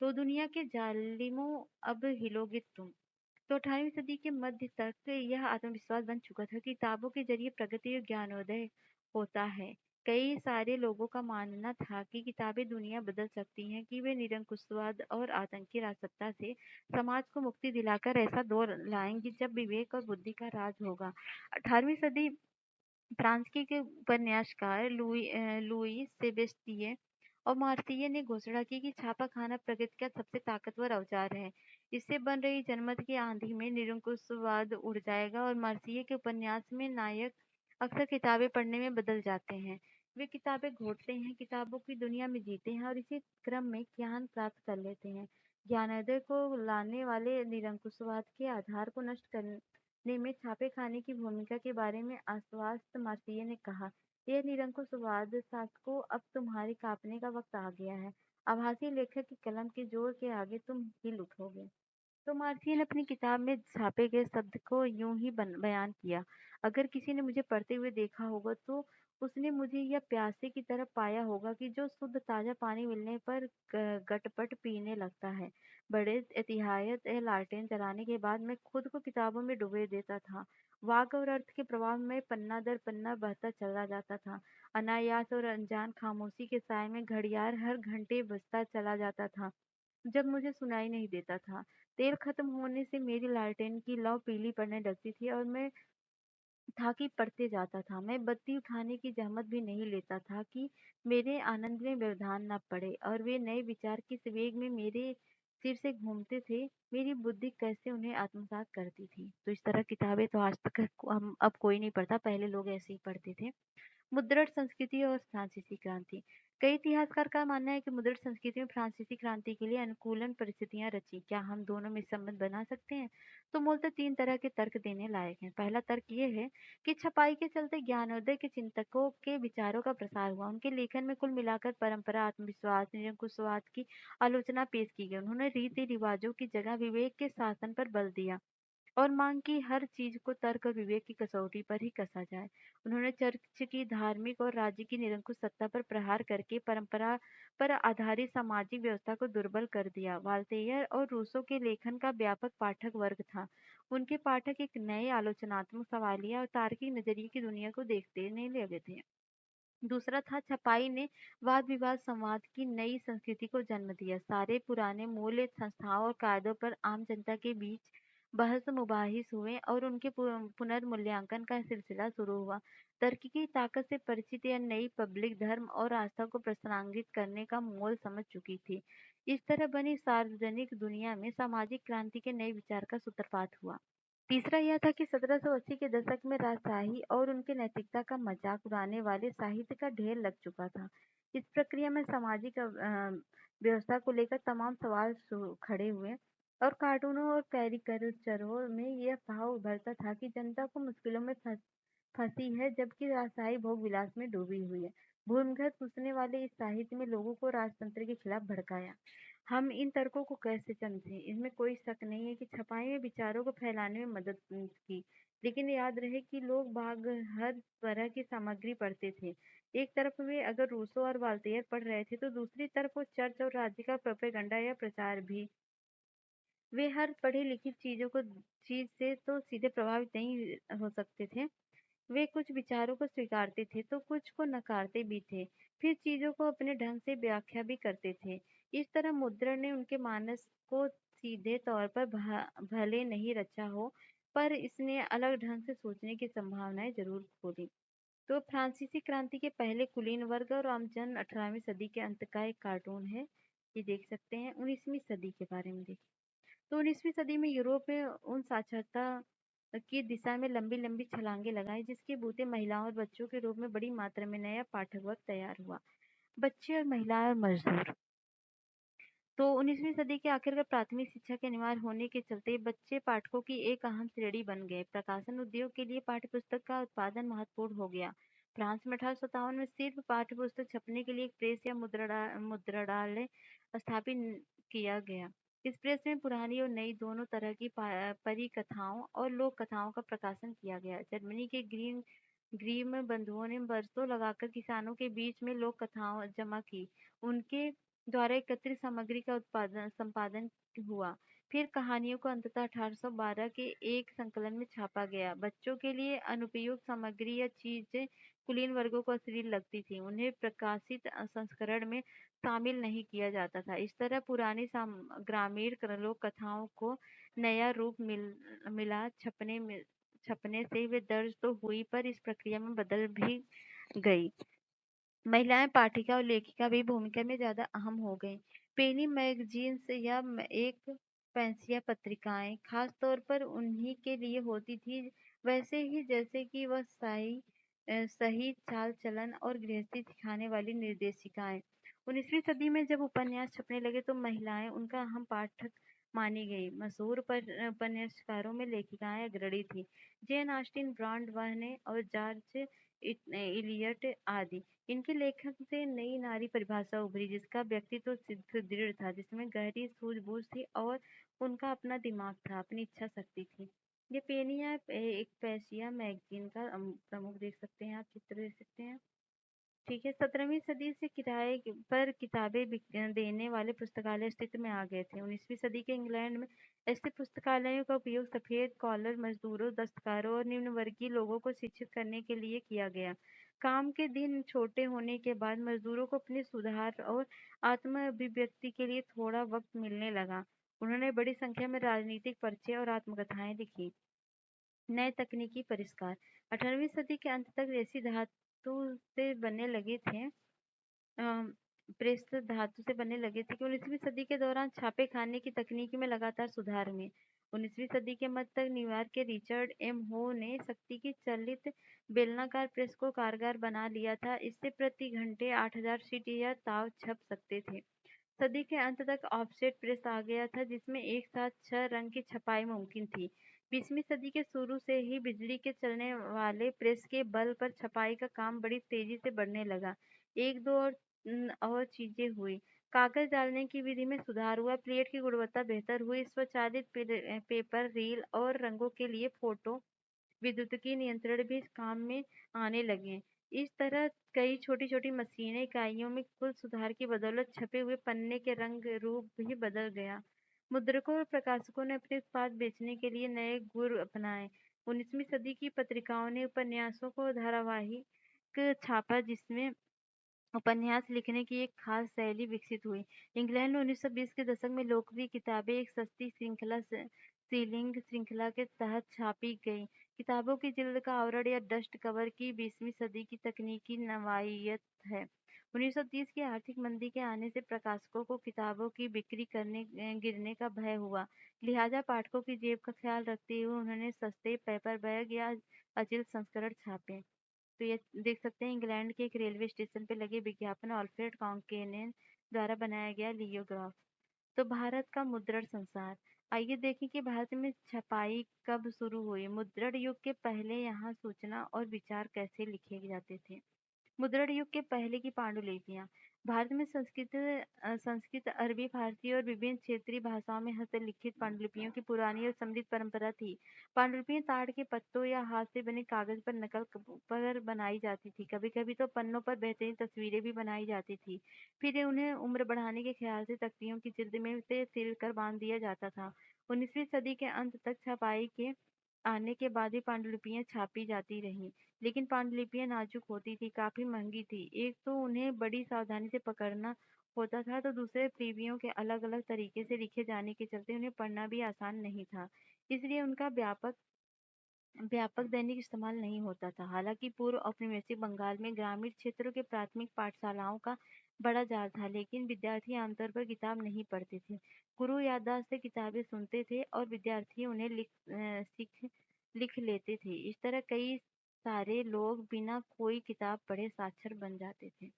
तो दुनिया के जालिमों, अब हिलोगे तुम। तो 18वीं सदी के मध्य तक यह आत्मविश्वास बन चुका था कि किताबों के जरिए प्रगति और ज्ञानोदय होता है। कई सारे लोगों का मानना था कि किताबें दुनिया बदल सकती हैं, कि वे निरंकुशवाद और आतंकी राजसत्ता से समाज को मुक्ति दिलाकर ऐसा दौर लाएंगी जब विवेक और बुद्धि का राज होगा। 18वीं सदी फ्रांस के उपन्यासकार लुई सेबेस्टिये और मार्सिये ने घोषणा की कि छापाखाना प्रगति का सबसे ताकतवर औजार है। इससे बन रही जनमत की आंधी में निरंकुशवाद उड़ जाएगा और मार्सिये के उपन्यास में नायक अक्सर किताबें पढ़ने में बदल जाते हैं। वे किताबें घोटते हैं, किताबों की दुनिया में जीते हैं और इसी क्रम में ज्ञान प्राप्त कर लेते हैं। ज्ञानोदय को लाने वाले निरंकुशवाद के आधार को नष्ट करने में छापेखाने की भूमिका के बारे में आश्वस्त मार्सिये ने कहा, यह निरंकुशवाद शासकों, अब तुम्हारे कांपने का वक्त आ गया है। आभासी लेखक की कलम के जोर के आगे तुम हिल उठोगे। तो मार्सिया ने अपनी किताब में छापे गए शब्द को यूं ही बयान किया, अगर किसी ने मुझे पढ़ते हुए देखा होगा तो उसने मुझे यह प्यासे की तरह पाया होगा कि जो शुद्ध ताजा पानी मिलने पर गटपट पीने लगता है। बड़े एहतियात लालटेन जलाने के बाद मैं खुद को किताबों में डुबो देता था। वाक और अर्थ के प्रभाव में पन्ना दर पन्ना बहता चला जाता था। अनायास और अनजान खामोशी के साय में घड़ियाल हर घंटे बजता चला जाता था जब मुझे सुनाई नहीं देता था। तेल खत्म होने से मेरी लालटेन की लौ पीली पड़ने लगती थी और मैं था कि पढ़ते जाता था। मैं बत्ती उठाने की जहमत भी नहीं लेता था कि मेरे आनंद में व्यवधान न पड़े और वे नए विचार किस वेग में मेरे सिर से घूमते थे, मेरी बुद्धि कैसे उन्हें आत्मसात करती थी। तो इस तरह किताबें तो आज तक हम अब कोई नहीं पढ़ता, पहले लोग ऐसे ही पढ़ते थे। मुद्रण संस्कृति और फ्रांसीसी क्रांति। कई इतिहासकार का मानना है कि मुद्रण संस्कृति में फ्रांसीसी क्रांति के लिए अनुकूलन परिस्थितियां रची। क्या हम दोनों में संबंध बना सकते हैं? तो मूलतः तीन तरह के तर्क देने लायक हैं। पहला तर्क ये है कि छपाई के चलते ज्ञानोदय के चिंतकों के विचारों का प्रसार हुआ। उनके लेखन में कुल मिलाकर परंपरा, आत्मविश्वास, निरंकुशवाद की आलोचना पेश की गई। उन्होंने रीति रिवाजों की जगह विवेक के शासन पर बल दिया और मांग की हर चीज को तर्क और विवेक की कसौटी पर ही कसा जाए। उन्होंने चर्च की धार्मिक और राज्य की निरंकुश सत्ता पर प्रहार करके परंपरा पर आधारित सामाजिक व्यवस्था को दुर्बल कर दिया। वाल्तेयर और रूसो के लेखन का व्यापक पाठक वर्ग था। उनके पाठक एक नए आलोचनात्मक सवालिया और तार्किक नजरिए की दुनिया को देखते नहीं लगे थे। दूसरा था छपाई ने वाद विवाद संवाद की नई संस्कृति को जन्म दिया। सारे पुराने मूल्य संस्थाओं और कायदों पर आम जनता के बीच बहस मुबाहिस हुए और उनके पुनर्मूल्यांकन का सिलसिला शुरू हुआ। तर्क की ताकत से परिचित यह नई पब्लिक धर्म और आस्था को प्रसंगित करने का मोल समझ चुकी थी। इस तरह बनी सार्वजनिक दुनिया में सामाजिक क्रांति के नए विचार का सूत्रपात हुआ। तीसरा यह था कि 1780 के दशक में राजशाही और उनके नैतिकता का मजाक उड़ाने वाले साहित्य का ढेर लग चुका था। इस प्रक्रिया में सामाजिक व्यवस्था को लेकर तमाम सवाल खड़े हुए और कार्टूनों और कैरिकचरों में यह भाव उभरता था कि जनता को मुश्किलों में फंसी है जबकि राजशाही भोग विलास में डूबी हुई है। भूमिगत घुसने वाले इस साहित्य में लोगों को राजतंत्र के खिलाफ भड़काया। हम इन तर्कों को कैसे समझें? इसमें कोई शक नहीं है कि छपाई में विचारों को फैलाने में मदद की, लेकिन याद रहे कि लोग बाग हर तरह की सामग्री पढ़ते थे। एक तरफ वे अगर रूसो और वाल्टेयर पढ़ रहे थे, तो दूसरी तरफ वो चर्च और राज्य का प्रोपेगेंडा या प्रचार भी। वे हर पढ़ी लिखी चीज से तो सीधे प्रभावित नहीं हो सकते थे। वे कुछ विचारों को स्वीकारते थे तो कुछ को नकारते भी थे, फिर चीजों को अपने ढंग से व्याख्या भी करते थे। इस तरह मुद्रण ने उनके मानस को सीधे तौर पर भले नहीं रचा हो, पर इसने अलग ढंग से सोचने की संभावनाएं जरूर खोली। तो फ्रांसीसी क्रांति के पहले कुलीन वर्ग और आमजन 18वीं सदी के अंत का एक कार्टून है, ये देख सकते हैं। 19वीं सदी के बारे में देखिए, तो 19वीं सदी में यूरोप में उन साक्षरता की दिशा में लंबी-लंबी छलांगे लगाई जिसके बूते महिलाओं और बच्चों के रूप में बड़ी मात्रा में नया पाठक वर्ग तैयार हुआ। बच्चे और महिलाएं और मजदूर। तो 19वीं सदी के आखिरकार प्राथमिक शिक्षा के अनिवार्य होने के चलते बच्चे पाठकों की एक अहम श्रेणी बन गए। प्रकाशन उद्योग के लिए पाठ्यपुस्तक का उत्पादन महत्वपूर्ण हो गया। फ्रांस में 1857 में सिर्फ पाठ्यपुस्तक छपने के लिए एक प्रेस या मुद्रणालय स्थापित किया गया। इस प्रेस में पुरानी और नई दोनों तरह की परिकथाओं और लोक कथाओं का प्रकाशन किया गया। जर्मनी के ग्रीम बंधुओं ने बरसों लगाकर किसानों के बीच में लोक कथाओं जमा की। उनके द्वारा एकत्रित सामग्री का उत्पादन संपादन हुआ। फिर कहानियों को अंततः 1812 के एक संकलन में छापा गया। बच्चों के लिए अनुपयुक्त सामग्री या चीजें कुलीन वर्गों को अश्लील लगती थी। उन्हें प्रकाशित संस्करण में शामिल नहीं किया जाता था। इस तरह पुरानी ग्रामीण लोक कथाओं को नया रूप मिला। छपने से वे दर्ज तो हुई, पर इस प्रक्रिया में बदल भी गई। महिलाएं पाठिका और लेखिका भी भूमिका में ज्यादा अहम हो गईं। पेनी मैगजीन्स या एक फैंसिया पत्रिकाएं खास तौर पर उन्हीं के लिए होती थी, वैसे ही जैसे कि वह सही चाल चलन और गृहस्थी सिखाने वाली निर्देशिकाएं। 19वीं सदी में जब उपन्यास छपने लगे तो महिलाएं उनका अहम पाठक मानी गई। मशहूर उपन्यासकारों में लेखिकाएं अग्रणी थी, जेन ऑस्टिन, ब्रॉन्ड वर्ने और जॉर्ज इलियट आदि। इनके लेखन से नई नारी परिभाषा उभरी, जिसका व्यक्तित्व सुदृढ़ था, जिसमें गहरी सूझबूझ थी और उनका अपना दिमाग था, अपनी इच्छा शक्ति थी। ये पेनिया एक पैसिया मैगजीन का प्रमुख देख सकते हैं, आप चित्र देख सकते हैं। ठीक है, 17वीं सदी से किराए पर किताबें देने वाले पुस्तकालय अस्तित्व में आ गए थे। 19वीं सदी के इंग्लैंड में ऐसे पुस्तकालयों का उपयोग सफेद कॉलर मजदूरों, दस्तकारों और निम्न वर्गीय लोगों को शिक्षित करने के लिए किया गया। काम के दिन छोटे होने के बाद मजदूरों को अपने सुधार और आत्म अभिव्यक्ति के लिए थोड़ा वक्त मिलने लगा। उन्होंने बड़ी संख्या में राजनीतिक पर्चे और आत्मकथाएं लिखी। नए तकनीकी परिष्कार 18वीं सदी के अंत तक रेसी धातु से बनने लगे थे। प्रेस धातु से बनने लगे थे कि 19वीं सदी के दौरान छापे खाने की तकनीक में लगातार सुधार हुए। 19वीं सदी के मध्य तक न्यूयॉर्क के रिचर्ड एम हो ने शक्ति की चलित बेलनाकार प्रेस को कारगर बना लिया था। इससे प्रति घंटे 8000 शीट या ताव छप सकते थे। सदी के अंत तक ऑफसेट प्रेस आ गया था, जिसमें एक साथ 6 रंग की छपाई मुमकिन थी। 20वीं सदी के शुरू से ही बिजली के चलने वाले प्रेस के बल पर छपाई का काम बड़ी तेजी से बढ़ने लगा। एक दो और चीजें हुई। कागज डालने की विधि में सुधार हुआ, प्लेट की गुणवत्ता बेहतर हुई, स्वचालित पेपर रील और रंगों के लिए फोटो विद्युतीय नियंत्रण भी इस काम में आने लगे। इस तरह कई छोटी-छोटी मशीनें इकाइयों में कुल सुधार की बदौलत छपे हुए पन्ने के रंग रूप भी बदल गया। मुद्रकों और प्रकाशकों ने अपने उत्पाद बेचने के लिए नए गुर अपनाए। 19वीं सदी की पत्रिकाओं ने उपन्यासों को धारावाहिक छापा, जिसमें उपन्यास लिखने की एक खास शैली विकसित हुई। इंग्लैंड में 1920 के दशक में लोकप्रिय किताबें एक सस्ती श्रृंखला सीलिंग श्रृंखला के तहत छापी गई। किताबों की जिल्द का आवरण या डस्ट कवर की 20वीं सदी की तकनीकी नवायत है। 1930 की आर्थिक मंदी के आने से प्रकाशकों को किताबों की बिक्री गिरने का भय हुआ। लिहाजा पाठकों की जेब का ख्याल रखते हुए उन्होंने सस्ते पेपर बैग या अचल संस्करण छापे। तो ये देख सकते हैं, इंग्लैंड के एक रेलवे स्टेशन पे लगे विज्ञापन अल्फ्रेड कॉन्केनेन द्वारा बनाया गया लियोग्राफ। तो भारत का मुद्रण संसार। आइए देखें कि भारत में छपाई कब शुरू हुई। मुद्रण युग के पहले यहाँ सूचना और विचार कैसे लिखे जाते थे। मुद्रण युग के पहले की पांडुलिपियां। भारत में संस्कृत, अरबी, फारसी और विभिन्न क्षेत्रीय भाषाओं में हस्तलिखित पांडुलिपियों की पुरानी और समृद्ध परंपरा थी। पांडुलिपियां ताड़ के पत्तों या हाथ से बने कागज पर नकल पर बनाई जाती थी। कभी कभी तो पन्नों पर बेहतरीन तस्वीरें भी बनाई जाती थी। फिर उन्हें उम्र बढ़ाने के ख्याल से तख्तियों की जिल्द में से सिल कर बांध दिया जाता था। 19वीं सदी के अंत तक छपाई के आने के बाद ही पांडुलिपियां छापी जाती रहीं। लेकिन पांडुलिपियां नाजुक होती थी, काफी महंगी थी। एक तो उन्हें बड़ी सावधानी से पकड़ना होता था, तो दूसरे लिपियों के अलग अलग तरीके से लिखे जाने के चलते उन्हें पढ़ना भी आसान नहीं था। इसलिए उनका व्यापक व्यापक दैनिक इस्तेमाल नहीं होता था। हालांकि पूर्व औपनिवेशिक बंगाल में ग्रामीण क्षेत्रों के प्राथमिक पाठशालाओं का बड़ा जाल था, लेकिन विद्यार्थी आमतौर पर किताब नहीं पढ़ते थे। गुरु याददाश्त से किताबें सुनते थे और विद्यार्थी उन्हें लिख लेते थे। इस तरह कई सारे लोग बिना कोई किताब पढ़े साक्षर बन जाते थे।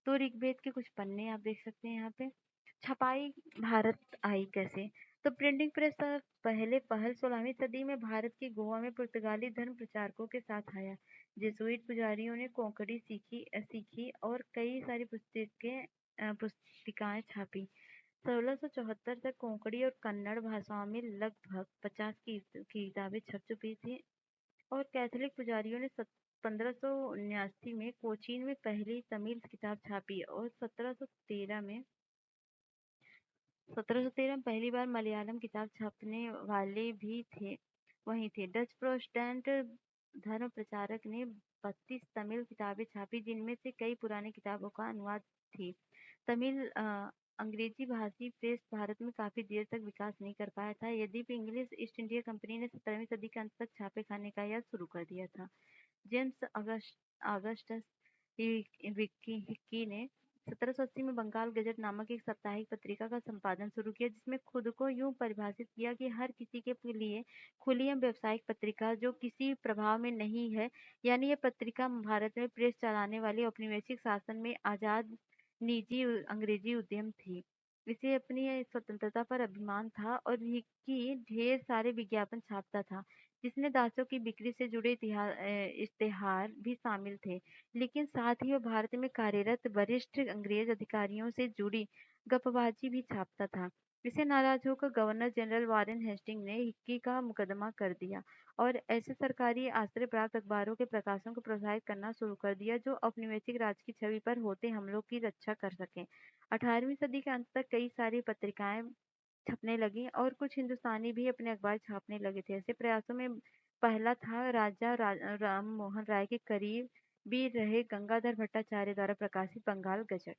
तो ऋग्वेद के कुछ पन्ने आप देख सकते हैं यहाँ पे। छपाई भारत आई कैसे? तो प्रिंटिंग प्रेस का पहले पहल 16वीं सदी में भारत के गोवा में पुर्तगाली धर्म प्रचारकों के साथ आया। जेसुइट पुजारियों ने कोंकणी सीखी और कई सारी पुस्तिकाएं छापी। 1674 तक कोंकणी और कन्नड़ भाषाओं में लगभग 50 की किताबें छप चुकी थी। और कैथोलिक पुजारियों ने 1579 में कोचीन में पहली तमिल किताब छापी और 1713 में 1713 में पहली बार मलयालम किताब छापने वाले भी थे वही थे। डच प्रोटेस्टेंट धर्म प्रचारक ने 32 तमिल किताबें छापी, जिनमें से कई पुरानी किताबों का अनुवाद थी। तमिल अंग्रेजी भाषी प्रेस भारत में काफी देर तक विकास नहीं कर पाया था, यद्यपि इंग्लिश ईस्ट इंडिया कंपनी ने 17वीं सदी के अंत तक छापे खाने का यह शुरू कर दिया था। जेम्स अगस्टस हिक्की ने 1780 में बंगाल गजट नामक एक साप्ताहिक पत्रिका का संपादन शुरू किया, जिसमें खुद को यूं परिभाषित किया कि हर किसी के लिए खुली एवं व्यावसायिक पत्रिका जो किसी प्रभाव में नहीं है। यानी यह पत्रिका भारत में प्रेस चलाने वाली औपनिवेशिक शासन में आजाद निजी अंग्रेजी उद्यम थी। इसे अपनी स्वतंत्रता पर अभिमान था और हिक्की ढेर सारे विज्ञापन छापता था, जिसमें दासों की बिक्री से जुड़े इश्तेहार भी शामिल थे। लेकिन साथ ही वह भारत में कार्यरत वरिष्ठ अंग्रेज अधिकारियों से जुड़ी गपबाजी भी छापता था। इसे नाराज होकर गवर्नर जनरल वारेन हेस्टिंग ने हिक्की का मुकदमा कर दिया और ऐसे सरकारी आश्रय प्राप्त अखबारों के प्रकाशन को प्रोत्साहित करना शुरू कर दिया, जो औपनिवेशिक राज की छवि पर होते हमलों की रक्षा कर सके। 18वीं सदी के अंत तक कई सारी पत्रिकाएं छपने लगी और कुछ हिंदुस्तानी भी अपने अखबार छापने लगे थे। ऐसे प्रयासों में पहला था राम मोहन राय के करीब भी रहे गंगाधर भट्टाचार्य द्वारा प्रकाशित बंगाल गजट।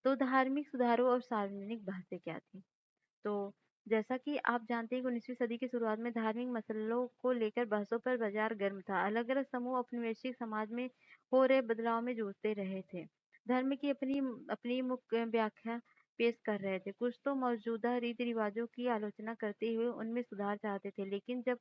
तो धार्मिक सुधारों और सार्वजनिक बहसें क्या थी? तो जैसा कि आप जानते हैं कि 19वीं सदी की शुरुआत में धार्मिक मसलों को लेकर बहसों पर बाजार गर्म था। अलग अलग समूह औपनिवेशिक समाज में हो रहे बदलाव में जूझते रहे थे। धर्म की अपनी अपनी मुख्य व्याख्या पेश कर रहे थे। कुछ तो मौजूदा रीति रिवाजों की आलोचना करते हुए उनमें सुधार चाहते थे, लेकिन जब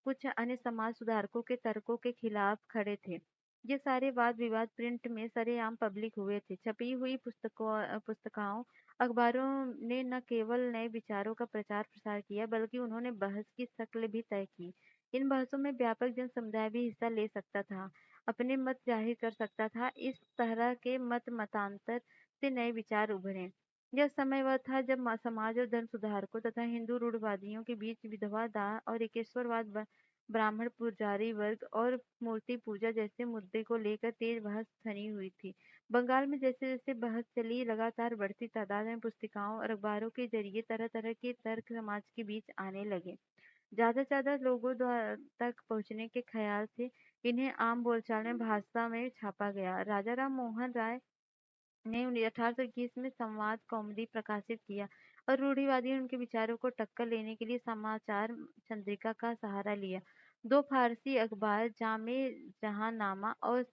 कुछ अन्य समाज सुधारकों के तर्कों के खिलाफ खड़े थे। ये सारे वाद विवाद प्रिंट में सरेआम पब्लिक हुए थे। छपी हुई पुस्तकों अखबारों ने न केवल नए विचारों का प्रचार प्रसार किया, बल्कि उन्होंने बहस की शक्ल भी तय की। इन बहसों में व्यापक जन समुदाय भी हिस्सा ले सकता था, अपने मत जाहिर कर सकता था। इस तरह के मतांतर से नए विचार उभरे। यह समय वह था जब समाज और धर्म सुधारकों तथा हिंदू रूढ़वादियों के बीच विधवा दाह और एकेश्वरवाद, ब्राह्मण पुजारी वर्ग और मूर्ति पूजा जैसे मुद्दे को लेकर तेज बहस छनी हुई थी। बंगाल में जैसे जैसे बहस चली, लगातार बढ़ती तादाद में पुस्तिकाओं और अखबारों के जरिए तरह तरह के तर्क समाज के बीच आने लगे। ज्यादा से ज्यादा लोगों तक पहुंचने के ख्याल से इन्हें आम बोलचाल में भाषा में छापा गया। राजा राम मोहन राय ने 1821 में संवाद कौमुदी प्रकाशित किया और रूढ़िवादियों ने उनके विचारों को टक्कर लेने के लिए समाचार चंद्रिका का सहारा लिया। दो फारसी अखबार जामे जहांनामा और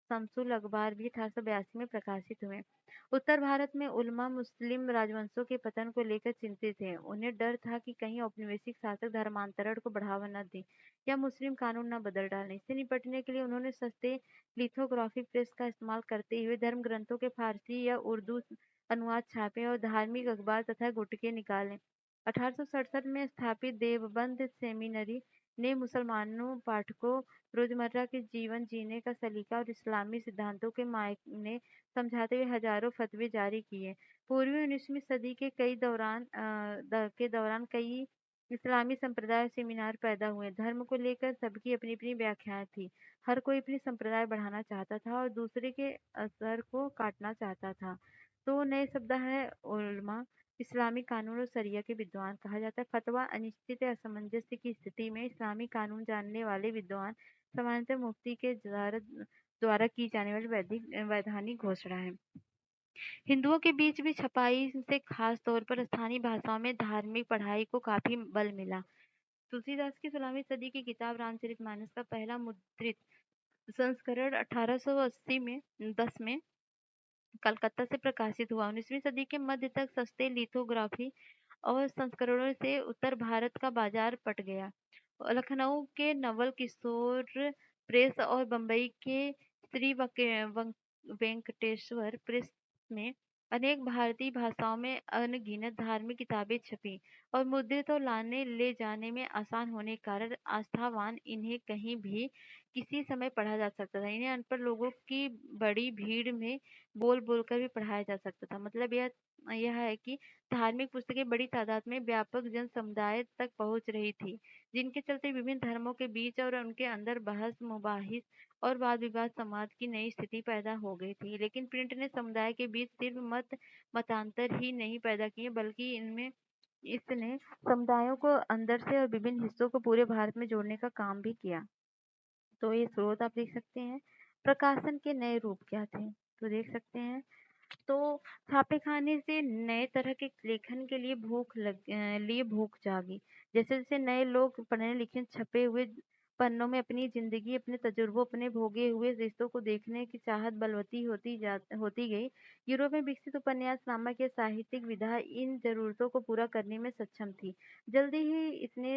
शमसुल अखबार भी 1882 में प्रकाशित हुए। उत्तर भारत में उलमा मुस्लिम राजवंशों के पतन को लेकर चिंतित थे। उन्हें डर था कि कहीं औपनिवेशिक शासक धर्मांतरण को बढ़ावा न दें या मुस्लिम कानून न बदल डालें। इससे निपटने के लिए उन्होंने सस्ते लिथोग्राफी प्रेस का इस्तेमाल करते हुए धर्म ग्रंथों के फारसी या उर्दू अनुवाद छापे और धार्मिक अखबार तथा गुटके निकाले। 1867 में स्थापित देवबंद सेमिनरी ने मुसलमानों पाठकों रोजमर्रा के जीवन जीने का सलीका और इस्लामी सिद्धांतों के मायने समझाते हुए हजारों फतवे जारी किए। पूर्वी 19वीं सदी के दौरान कई इस्लामी संप्रदाय और सेमिनार पैदा हुए। धर्म को लेकर सबकी अपनी अपनी व्याख्याएं थी। हर कोई अपनी संप्रदाय बढ़ाना चाहता था और दूसरे के असर को काटना चाहता था। तो नए शब्द है उलमा, इस्लामी कानून और शरिया के विद्वान कहा जाता है। फतवा अनिश्चित या असमंजस की स्थिति में इस्लामी कानून जानने वाले विद्वान सामान्यतः मुफ्ती के द्वारा की जाने वाली वैधानिक घोषणा है। हिंदुओं के बीच भी छपाई से खास तौर पर स्थानीय भाषाओं में धार्मिक पढ़ाई को काफी बल मिला। तुलसीदास की 16वीं सदी की किताब रामचरितमानस का पहला मुद्रित संस्करण 1880 में 10 में कलकत्ता से प्रकाशित हुआ। 19वीं सदी के मध्य तक सस्ते लिथोग्राफी और संस्करणों से उत्तर भारत का बाजार पट गया। लखनऊ के नवल किशोर प्रेस और बंबई के श्री वेंकटेश्वर प्रेस में अनेक भारतीय भाषाओं में अनगिनत धार्मिक किताबें छपी और मुद्रित और लाने ले जाने में आसान होने के कारण आस्थावान इन्हें कहीं भी किसी समय पढ़ा जा सकता था। इन्हें अनपढ़ लोगों की बड़ी भीड़ में बोल बोल कर भी पढ़ाया जा सकता था। मतलब यह है कि धार्मिक पुस्तकें बड़ी तादाद में व्यापक जन समुदाय तक पहुंच रही थी, जिनके चलते विभिन्न धर्मों के बीच और उनके अंदर बहस मुबाहिस और वाद-विवाद संवाद की नई स्थिति पैदा हो गई थी। लेकिन प्रिंट ने समुदाय के बीच सिर्फ मतांतर ही नहीं पैदा किए, बल्कि इनमें इसने समुदायों को अंदर से और विभिन्न हिस्सों को पूरे भारत में जोड़ने का काम भी किया। तो ये स्रोत आप देख सकते हैं। प्रकाशन के नए रूप क्या थे? तो देख सकते हैं। तो छापेखाने से नए तरह के लेखन के लिए भूख जागी। जैसे-जैसे नए लोग पढ़े-लिखे छपे हुए पन्नों में अपनी ज़िंदगी, अपने तजुर्बों, अपने भोगे हुए रिश्तों को देखने की चाहत बलवती होती गई। यूरोप में विकसित उपन्यास नामक ये साहित्यिक विधा इन ज़रूरतों को पूरा करने में सक्षम थी। जल्दी ही इसने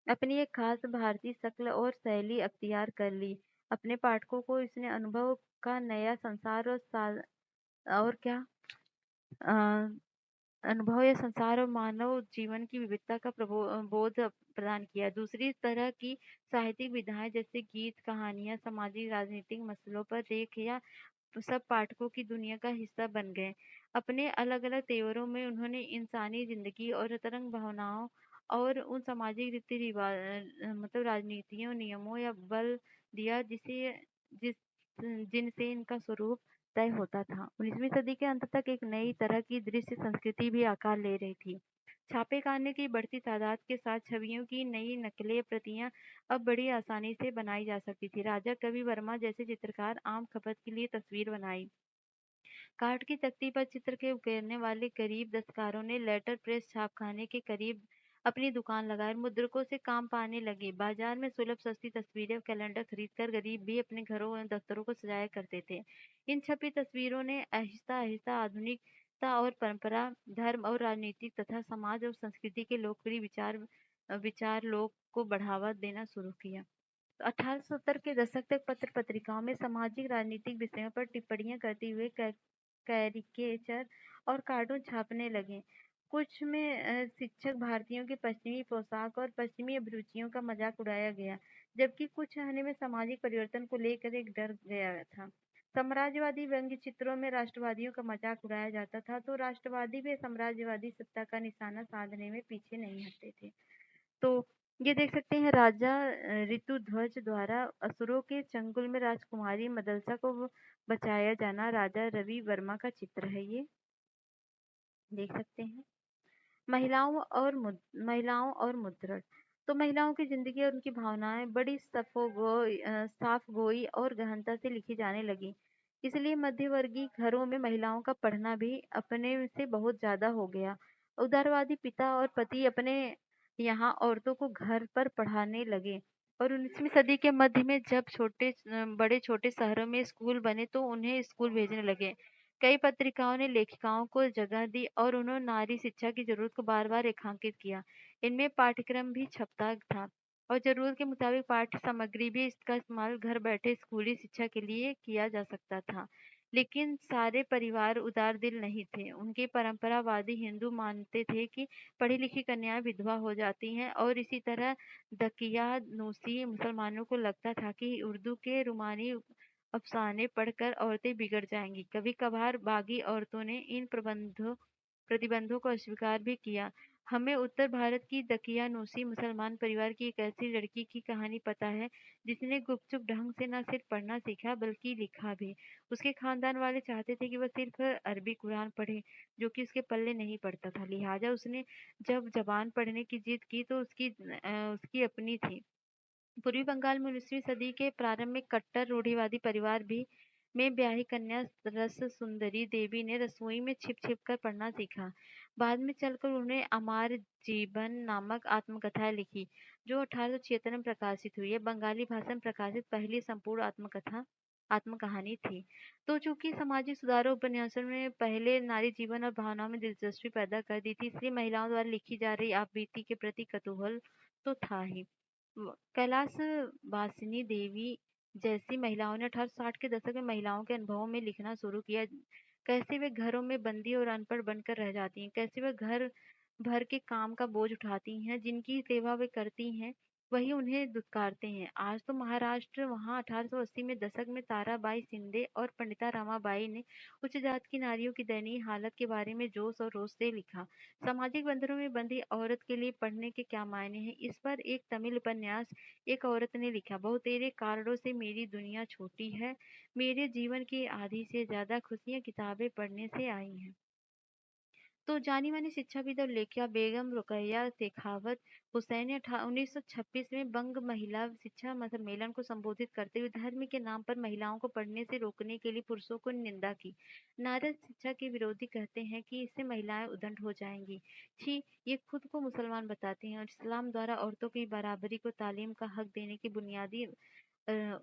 अपनी एक खास भारतीय शक्ल और शैली अख्तियार कर ली। अपने पाठकों को इसने अनुभव का नया संसार और क्या अ, अनुभव या संसार और मानव जीवन की विविधता का बोध प्रदान किया। दूसरी तरह की साहित्यिक विधाएं जैसे गीत, कहानियां, सामाजिक राजनीतिक मसलों पर लेख या सब पाठकों की दुनिया का हिस्सा बन गए। अपने अलग-अलग तेवरों में उन्होंने इंसानी जिंदगी और तरंग भावनाओं और उन सामाजिक रीति-रिवाज मतलब राजनीतियों, नियमों या बल दिया जिस जिनसे इनका स्वरूप तय होता था। 19वीं सदी के अंत तक एक नई तरह की दृश्य संस्कृति भी आकार ले रही थी। छापेखाने की बढ़ती तादाद के साथ छवियों की नई नकलें प्रतियां अब बड़ी आसानी से बनाई जा सकती थी। राजा कवि वर्मा जैसे चित्रकार आम खपत के लिए तस्वीर बनाई। काठ की तख्ती पर चित्र के उकेरने वाले गरीब दस्तकारों ने लेटर प्रेस छापखाने के करीब अपनी दुकान लगाई। मुद्रकों से काम पाने लगे। बाजार में सुलभ सस्ती तस्वीरें और कैलेंडर खरीदकर गरीब भी अपने घरों और दफ्तरों को सजाया करते थे। इन छपी तस्वीरों ने आहिस्ता आहिस्ता आधुनिकता और परंपरा, धर्म और राजनीतिक तथा समाज और संस्कृति के लोकप्रिय विचार लोग को बढ़ावा देना शुरू किया। 1870 के दशक तक पत्र पत्रिकाओं में सामाजिक राजनीतिक विषयों पर टिप्पणियां करते हुए कैरिकेचर और कार्टून छापने लगे। कुछ में शिक्षक भारतीयों के पश्चिमी पोशाक और पश्चिमी अभिरुचियों का मजाक उड़ाया गया, जबकि कुछ अन्य में सामाजिक परिवर्तन को लेकर एक डर गया था। साम्राज्यवादी व्यंग्य चित्रों में राष्ट्रवादियों का मजाक उड़ाया जाता था, तो राष्ट्रवादी भी साम्राज्यवादी सत्ता का निशाना साधने में पीछे नहीं हटते थे। तो ये देख सकते हैं राजा ऋतुध्वज द्वारा असुरों के चंगुल में राजकुमारी मदलसा को बचाया जाना राजा रवि वर्मा का चित्र है ये, देख सकते हैं। महिलाओं और मुद्रण। तो महिलाओं की जिंदगी और उनकी भावनाएं बड़ी साफ गोई और गहनता से लिखी जाने लगी। इसलिए मध्यवर्गीय घरों में महिलाओं का पढ़ना भी अपने से बहुत ज्यादा हो गया। उदारवादी पिता और पति अपने यहाँ औरतों को घर पर पढ़ाने लगे और 19वीं सदी के मध्य में जब बड़े छोटे शहरों में स्कूल बने तो उन्हें स्कूल भेजने लगे। कई पत्रिकाओं ने लेखिकाओं को जगह दी और उन्होंने नारी शिक्षा की जरूरत को बार-बार रेखांकित किया। इनमें पाठ्यक्रम भी छपता था और जरूरत के मुताबिक पाठ्य सामग्री भी इसका इस्तेमाल घर बैठे स्कूली शिक्षा के लिए किया जा सकता था। लेकिन सारे परिवार उदार दिल नहीं थे। उनके परंपरावादी हिंदू मानते थे कि पढ़ी लिखी कन्याएं विधवा हो जाती हैं और इसी तरह दकियानूसी मुसलमानों को लगता था कि उर्दू के रूमानी अफसाने पढ़कर औरतें बिगड़ जाएंगी। कभी-कभार बागी औरतों ने इन प्रतिबंधों को अस्वीकार भी किया। हमें उत्तर भारत की दकियानूसी मुसलमान परिवार की एक ऐसी लड़की की कहानी पता है जिसने गुपचुप ढंग से न सिर्फ पढ़ना सीखा बल्कि लिखा भी। उसके खानदान वाले चाहते थे कि वह सिर्फ अरबी कुरान पढ़े, जो कि उसके पल्ले नहीं पड़ता था। लिहाजा उसने जब जबान पढ़ने की जिद की तो उसकी अपनी थी। पूर्वी बंगाल में 19वीं सदी के प्रारंभ में कट्टर रूढ़िवादी परिवार भी में ब्याही कन्या रस सुंदरी देवी ने रसोई में छिप छिप कर पढ़ना सीखा। बाद में चलकर उन्होंने अमार जीवन नामक आत्मकथा लिखी, जो 1876 में प्रकाशित हुई। यह बंगाली भाषा में प्रकाशित पहली संपूर्ण आत्मकहानी थी। तो चूंकि सामाजिक सुधारों उपन्यासों ने पहले नारी जीवन और भावनाओं में दिलचस्पी पैदा कर दी थी, इसलिए महिलाओं द्वारा लिखी जा रही आप बीती के प्रति कतूहल तो था ही। कैलाश वासिनी देवी जैसी महिलाओं ने 1860 के दशक में महिलाओं के अनुभवों में लिखना शुरू किया। कैसे वे घरों में बंदी और अनपढ़ बनकर रह जाती हैं, कैसे वे घर भर के काम का बोझ उठाती हैं, जिनकी सेवा वे करती हैं, वही उन्हें दुत्कारते हैं। आज तो महाराष्ट्र वहाँ 1880 में दशक में ताराबाई शिंदे और पंडिता रमाबाई ने उच्च जात की नारियों की दयनीय हालत के बारे में जोश और रोष से लिखा। सामाजिक बंधनों में बंधी औरत के लिए पढ़ने के क्या मायने हैं, इस पर एक तमिल उपन्यास एक औरत ने लिखा। बहुतेरे कारणों से मेरी दुनिया छोटी है, मेरे जीवन की आधी से ज्यादा खुशियां किताबें पढ़ने से आई हैं। तो जानी-मानी शिक्षाविद और लेखिका बेगम रुकैया शेखावत हुसैन ने 1926 में बंग महिला शिक्षा सम्मेलन को संबोधित करते हुए धर्म के नाम पर महिलाओं को पढ़ने से रोकने के लिए पुरुषों को निंदा की। नारद शिक्षा के विरोधी कहते हैं कि इससे महिलाएं उद्दंड हो जाएंगी। छी, ये खुद को मुसलमान बताती हैं और इस्लाम द्वारा औरतों की बराबरी को तालीम का हक देने की बुनियादी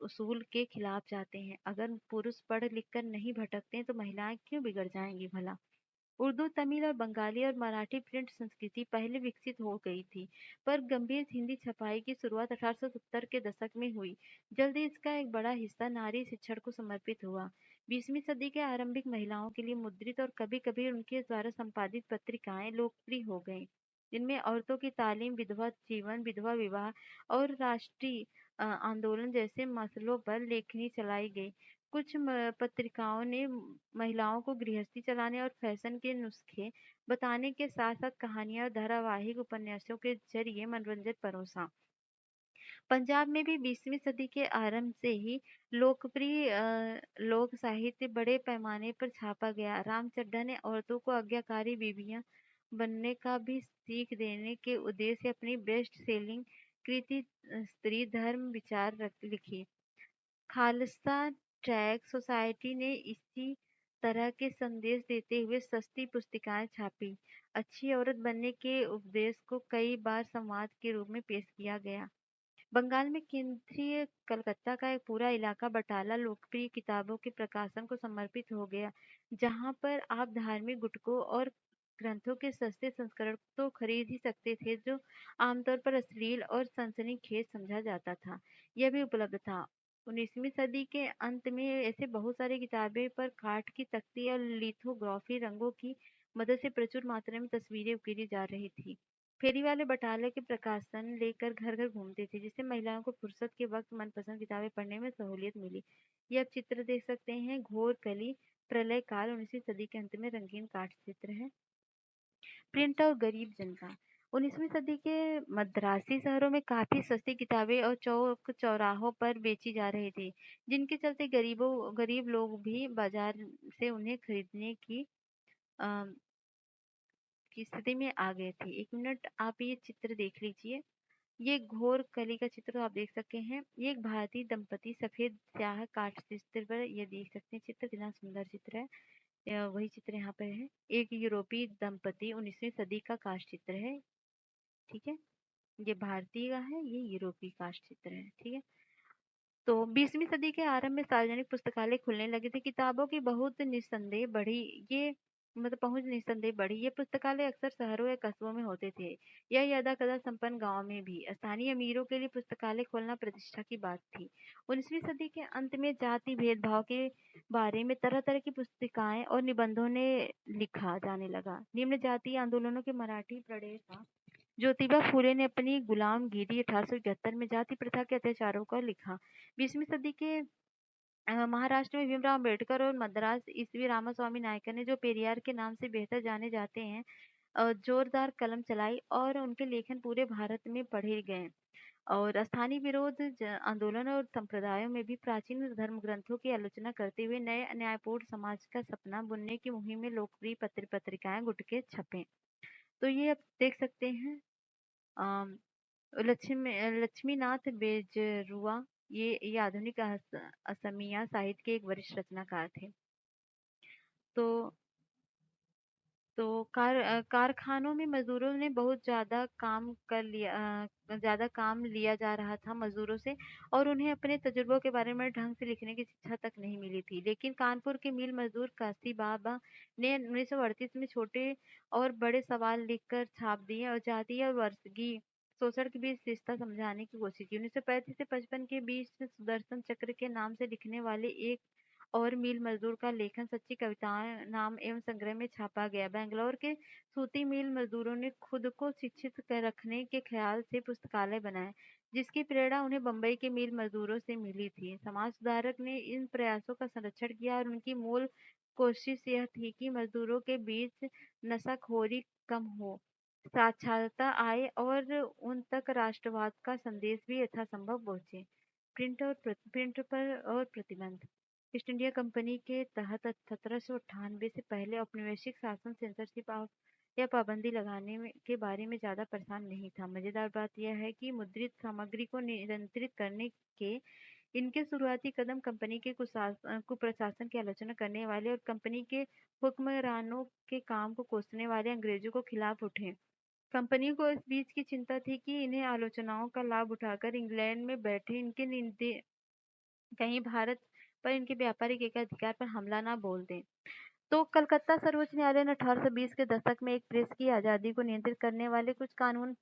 उसूल के खिलाफ जाते हैं। अगर पुरुष पढ़ लिख कर नहीं भटकते हैं तो महिलाएं क्यों बिगड़ जाएंगी भला। उर्दू, तमिल और बंगाली और मराठी प्रिंट संस्कृति पहले विकसित हो गई थी, पर गंभीर हिंदी छपाई की शुरुआत 1870 के दशक में हुई। जल्दी इसका एक बड़ा हिस्सा नारी शिक्षण को समर्पित हुआ। 20वीं सदी के आरंभिक महिलाओं के लिए मुद्रित और कभी-कभी उनके द्वारा संपादित पत्रिकाएं लोकप्रिय हो गईं। इनमें औरतों की तालीम, विधवा जीवन, विधवा विवाह और राष्ट्रीय आंदोलन जैसे मसलों पर लेखनी चलाई गई। कुछ पत्रिकाओं ने महिलाओं को गृहस्थी चलाने और फैशन के नुस्खे बताने के साथ साथ कहानियां और धारावाहिक उपन्यासों के जरिए मनोरंजन परोसा। पंजाब में भी 20वीं सदी के आरंभ से ही लोकप्रिय लोक साहित्य बड़े पैमाने पर छापा गया। राम चड्ढा ने औरतों को आज्ञाकारी बीवियां बनने का भी सीख देने के उद्देश्य से अपनी बेस्ट सेलिंग कृति स्त्री धर्म विचार लिखी। खालसा ट्रैक्ट सोसाइटी ने इसी तरह के संदेश देते हुए सस्ती पुस्तिकाएं छापी। अच्छी औरत बनने के उपदेश को कई बार संवाद के रूप में पेश किया गया। बंगाल में केंद्रीय कलकत्ता का एक पूरा इलाका बटाला लोकप्रिय किताबों के प्रकाशन को समर्पित हो गया, जहां पर आप धार्मिक गुटकों और ग्रंथों के सस्ते संस्करण तो खरीद ही सकते थे, जो आमतौर पर अश्लील और सनसनीखेज समझा जाता था। यह भी उपलब्ध था। 19वीं सदी के अंत में ऐसे बहुत सारी किताबें पर काठ की तख्ती और लिथोग्राफी रंगों की मदद से प्रचुर मात्रा में तस्वीरें उकेरी जा रही थी। फेरी वाले बटाले के प्रकाशन लेकर घर घर घूमते थे, जिससे महिलाओं को फुर्सत के वक्त मनपसंद किताबें पढ़ने में सहूलियत मिली। ये आप चित्र देख सकते हैं, घोर कली प्रलय काल 19वीं सदी के अंत में रंगीन काठ चित्र है। प्रिंट और गरीब जनता 19वीं सदी के मद्रासी शहरों में काफी सस्ती किताबें और चौक चौराहों पर बेची जा रही थी, जिनके चलते गरीब लोग भी बाजार से उन्हें खरीदने अ, की स्थिति में आ गए थे। एक मिनट आप ये चित्र देख लीजिए। ये घोर कली का चित्र आप देख सकते हैं। ये एक भारतीय दंपति सफेद स्याह काठ चित्र पर ये देख सकते हैं। चित्र कितना सुंदर चित्र है। वही चित्र यहाँ पे है। एक यूरोपीय दंपति 19वीं सदी का काष्ठ चित्र है। ठीक है, ये भारतीय का है, ये यूरोपीय काष्ठ चित्र है। ठीक है। तो 20वीं सदी के आरंभ में सार्वजनिक पुस्तकालय खुलने लगे थे। किताबों की बहुत निस्संदेह बढ़ी ये मतलब पहुंच निस्संदेह बढ़ी। ये पुस्तकालय अक्सर शहरों या कस्बों में होते थे, या यदा-कदा संपन्न गांव में भी। स्थानीय अमीरों के लिए पुस्तकालय खोलना प्रतिष्ठा की बात थी। 19वीं सदी के अंत में जाति भेदभाव के बारे में तरह-तरह की पुस्तिकाएं और निबंधों ने लिखा जाने लगा। निम्न जातीय आंदोलनों के मराठी प्रणेता ज्योतिबा फूले ने अपनी गुलामगिरी 1871 में जाति प्रथा के अत्याचारों को लिखा। 20वीं सदी के महाराष्ट्र में भीमराव अम्बेडकर और मद्रास ईसवी रामास्वामी नायकर ने, जो पेरियार के नाम से बेहतर जाने जाते हैं, जोरदार कलम चलाई और उनके लेखन पूरे भारत में पढ़े गए। और स्थानीय विरोध आंदोलन और संप्रदायों में भी प्राचीन धर्म ग्रंथों की आलोचना करते हुए नए न्यायपूर्ण समाज का सपना बुनने की मुहिम में लोकप्रिय पत्रिकाएं गुटके छपे। तो ये आप देख सकते हैं। अम, लक्ष्मीनाथ बेजरुआ, ये आधुनिक असमिया साहित्य के एक वरिष्ठ रचनाकार थे। तो कारखानों में मजदूरों ने बहुत ज्यादा काम लिया जा रहा था मजदूरों से, और उन्हें अपने तजुर्बों के बारे में ढंग से लिखने की शिक्षा तक नहीं मिली थी। लेकिन कानपुर के मिल मजदूर काशी बाबा ने 1938 में छोटे और बड़े सवाल लिखकर छाप दिए और जातीय और वर्गीय शोषण के बीच रिश्ता समझाने की कोशिश की। 1935 से 55 के बीच में सुदर्शन चक्र के नाम से लिखने वाले एक और मील मजदूर का लेखन सच्ची कविताएं नाम एवं संग्रह में छापा गया। बेंगलोर के सूती मील मजदूरों ने खुद को शिक्षित कर रखने के ख्याल से पुस्तकालय बनाए, जिसकी प्रेरणा उन्हें बंबई के मील मजदूरों से मिली थी। समाज सुधारक ने इन प्रयासों का संरक्षण किया और उनकी मूल कोशिश यह थी कि मजदूरों के बीच नशाखोरी कम हो, साक्षरता आए और उन तक राष्ट्रवाद का संदेश भी यथासंभव पहुंचे। प्रिंट पर और प्रतिबंध। ईस्ट इंडिया कंपनी के तहत 1798 से पहले औपनिवेशिक शासन सेंसरशिप या पाबंदी लगाने के बारे में ज्यादा परेशान नहीं था। मजेदार बात यह है कि मुद्रित सामग्री को नियंत्रित करने के इनके शुरुआती कदम कंपनी के कुप्रशासन की आलोचना करने वाले और कंपनी के हुक्मरानों के काम को कोसने वाले अंग्रेजों को खिलाफ उठे। कंपनी को इस बीच की चिंता थी कि इन्हें आलोचनाओं का लाभ उठाकर इंग्लैंड में बैठे इनके निंदे कहीं भारत पर इनके व्यापारिक एकाधिकार पर हमला ना बोल दें। तो कलकत्ता सर्वोच्च न्यायालय ने 1820 के दशक में एक प्रेस की आजादी को नियंत्रित करने वाले कुछ कानून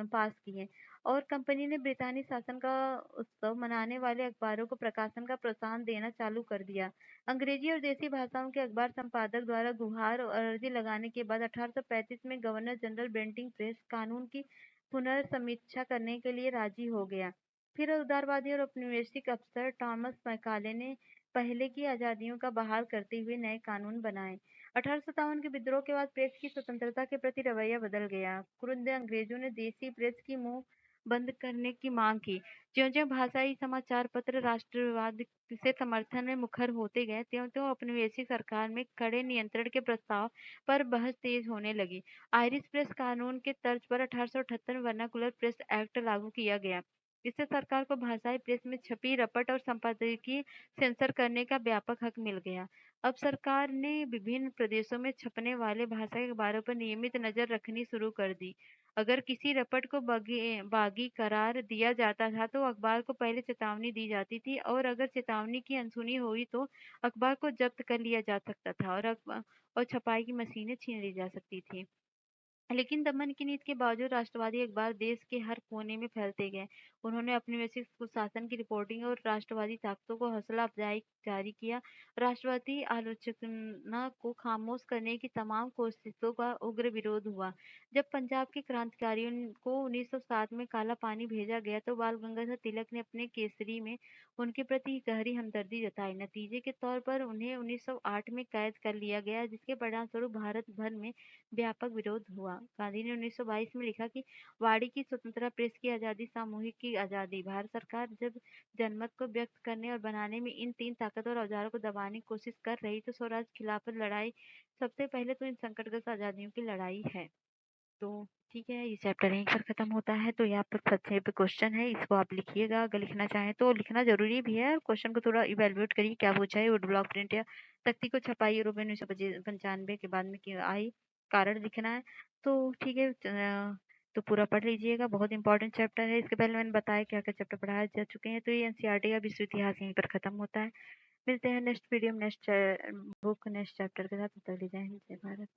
पास किए और कंपनी ने ब्रितानी शासन का उत्सव मनाने वाले अखबारों को प्रकाशन का प्रोत्साहन देना चालू कर दिया। अंग्रेजी और देसी भाषाओं के अखबार संपादक द्वारा गुहार और अर्जी लगाने के बाद 1835 में गवर्नर जनरल प्रिंटिंग प्रेस कानून की पुनर्समीक्षा करने के लिए राजी हो गया। फिर उदारवादी और औपनिवेशिक अफसर टॉमस मैकाले ने पहले की आजादियों का बहाल करते हुए नए कानून बनाए। 1857 के विद्रोह के बाद प्रेस की स्वतंत्रता के प्रति रवैया बदल गया। क्रुद्ध अंग्रेजों ने देसी प्रेस की मुंह बंद करने की मांग की। ज्यों-ज्यों भाषाई समाचार पत्र राष्ट्रवाद से समर्थन में मुखर होते गए, त्यों-त्यों औपनिवेशिक सरकार में कड़े नियंत्रण के प्रस्ताव पर बहस तेज होने लगी। आयरिश प्रेस कानून के तर्ज पर 1878 में वर्नाकुलर प्रेस एक्ट लागू किया गया। इससे सरकार को भाषाई प्रेस में छपी रपट और संपादकीय सेंसर करने का व्यापक हक मिल गया। अब सरकार ने विभिन्न प्रदेशों में छपने वाले भाषाई अखबारों पर नियमित नजर रखनी शुरू कर दी। अगर किसी रपट को बागी करार दिया जाता था तो अखबार को पहले चेतावनी दी जाती थी और अगर चेतावनी की अनसुनी हुई तो अखबार को जब्त कर लिया जा सकता था और छपाई की मशीनें छीन ली जा सकती थी। लेकिन दमन की नीति के बावजूद राष्ट्रवादी अखबार देश के हर कोने में फैलते गए। उन्होंने अपनी वैश्विक कुशासन की रिपोर्टिंग और राष्ट्रवादी ताकतों को हौसला अफजाई जारी किया। राष्ट्रवादी आलोचना को खामोश करने की तमाम कोशिशों का उग्र विरोध हुआ। जब पंजाब के क्रांतिकारियों को 1907 में काला पानी भेजा गया तो बाल गंगाधर तिलक ने अपने केसरी में उनके प्रति गहरी हमदर्दी जताई। नतीजे के तौर पर उन्हें 1908 में कैद कर लिया गया, जिसके परिणामस्वरूप भारत भर में व्यापक विरोध हुआ। गांधी ने 1922 में लिखा कि वाणी की स्वतंत्रता, प्रेस की आजादी, सामूहिक की आजादी। भारत सरकार जब जनमत को व्यक्त करने और बनाने में इन तीन ताकतवर औजारों को दबाने की कोशिश कर रही तो स्वराज खिलाफत लड़ाई सबसे पहले तो इन संकटग्रस्त आजादियों की लड़ाई है। तो ठीक है, ये चैप्टर यहीं पर खत्म होता है। तो यहाँ पर संक्षेप क्वेश्चन है, इसको आप लिखिएगा। अगर लिखना चाहें तो लिखना जरूरी भी है। क्वेश्चन को थोड़ा इवेल्युएट करिए, क्या पूछा है। वुड ब्लॉक प्रिंट या तख्ती को छपाई यूरोप में 1995 के बाद में आई, कारण लिखना है। तो ठीक है, तो पूरा पढ़ लीजिएगा, बहुत इंपॉर्टेंट चैप्टर है। इसके पहले मैंने बताया क्या क्या चैप्टर पढ़ाए जा चुके हैं। तो ये एनसीईआरटी का विश्व इतिहास यहीं पर खत्म होता है। मिलते हैं नेक्स्ट वीडियो में, नेक्स्ट बुक, नेक्स्ट चैप्टर के साथ। जय हिंद, जय भारत।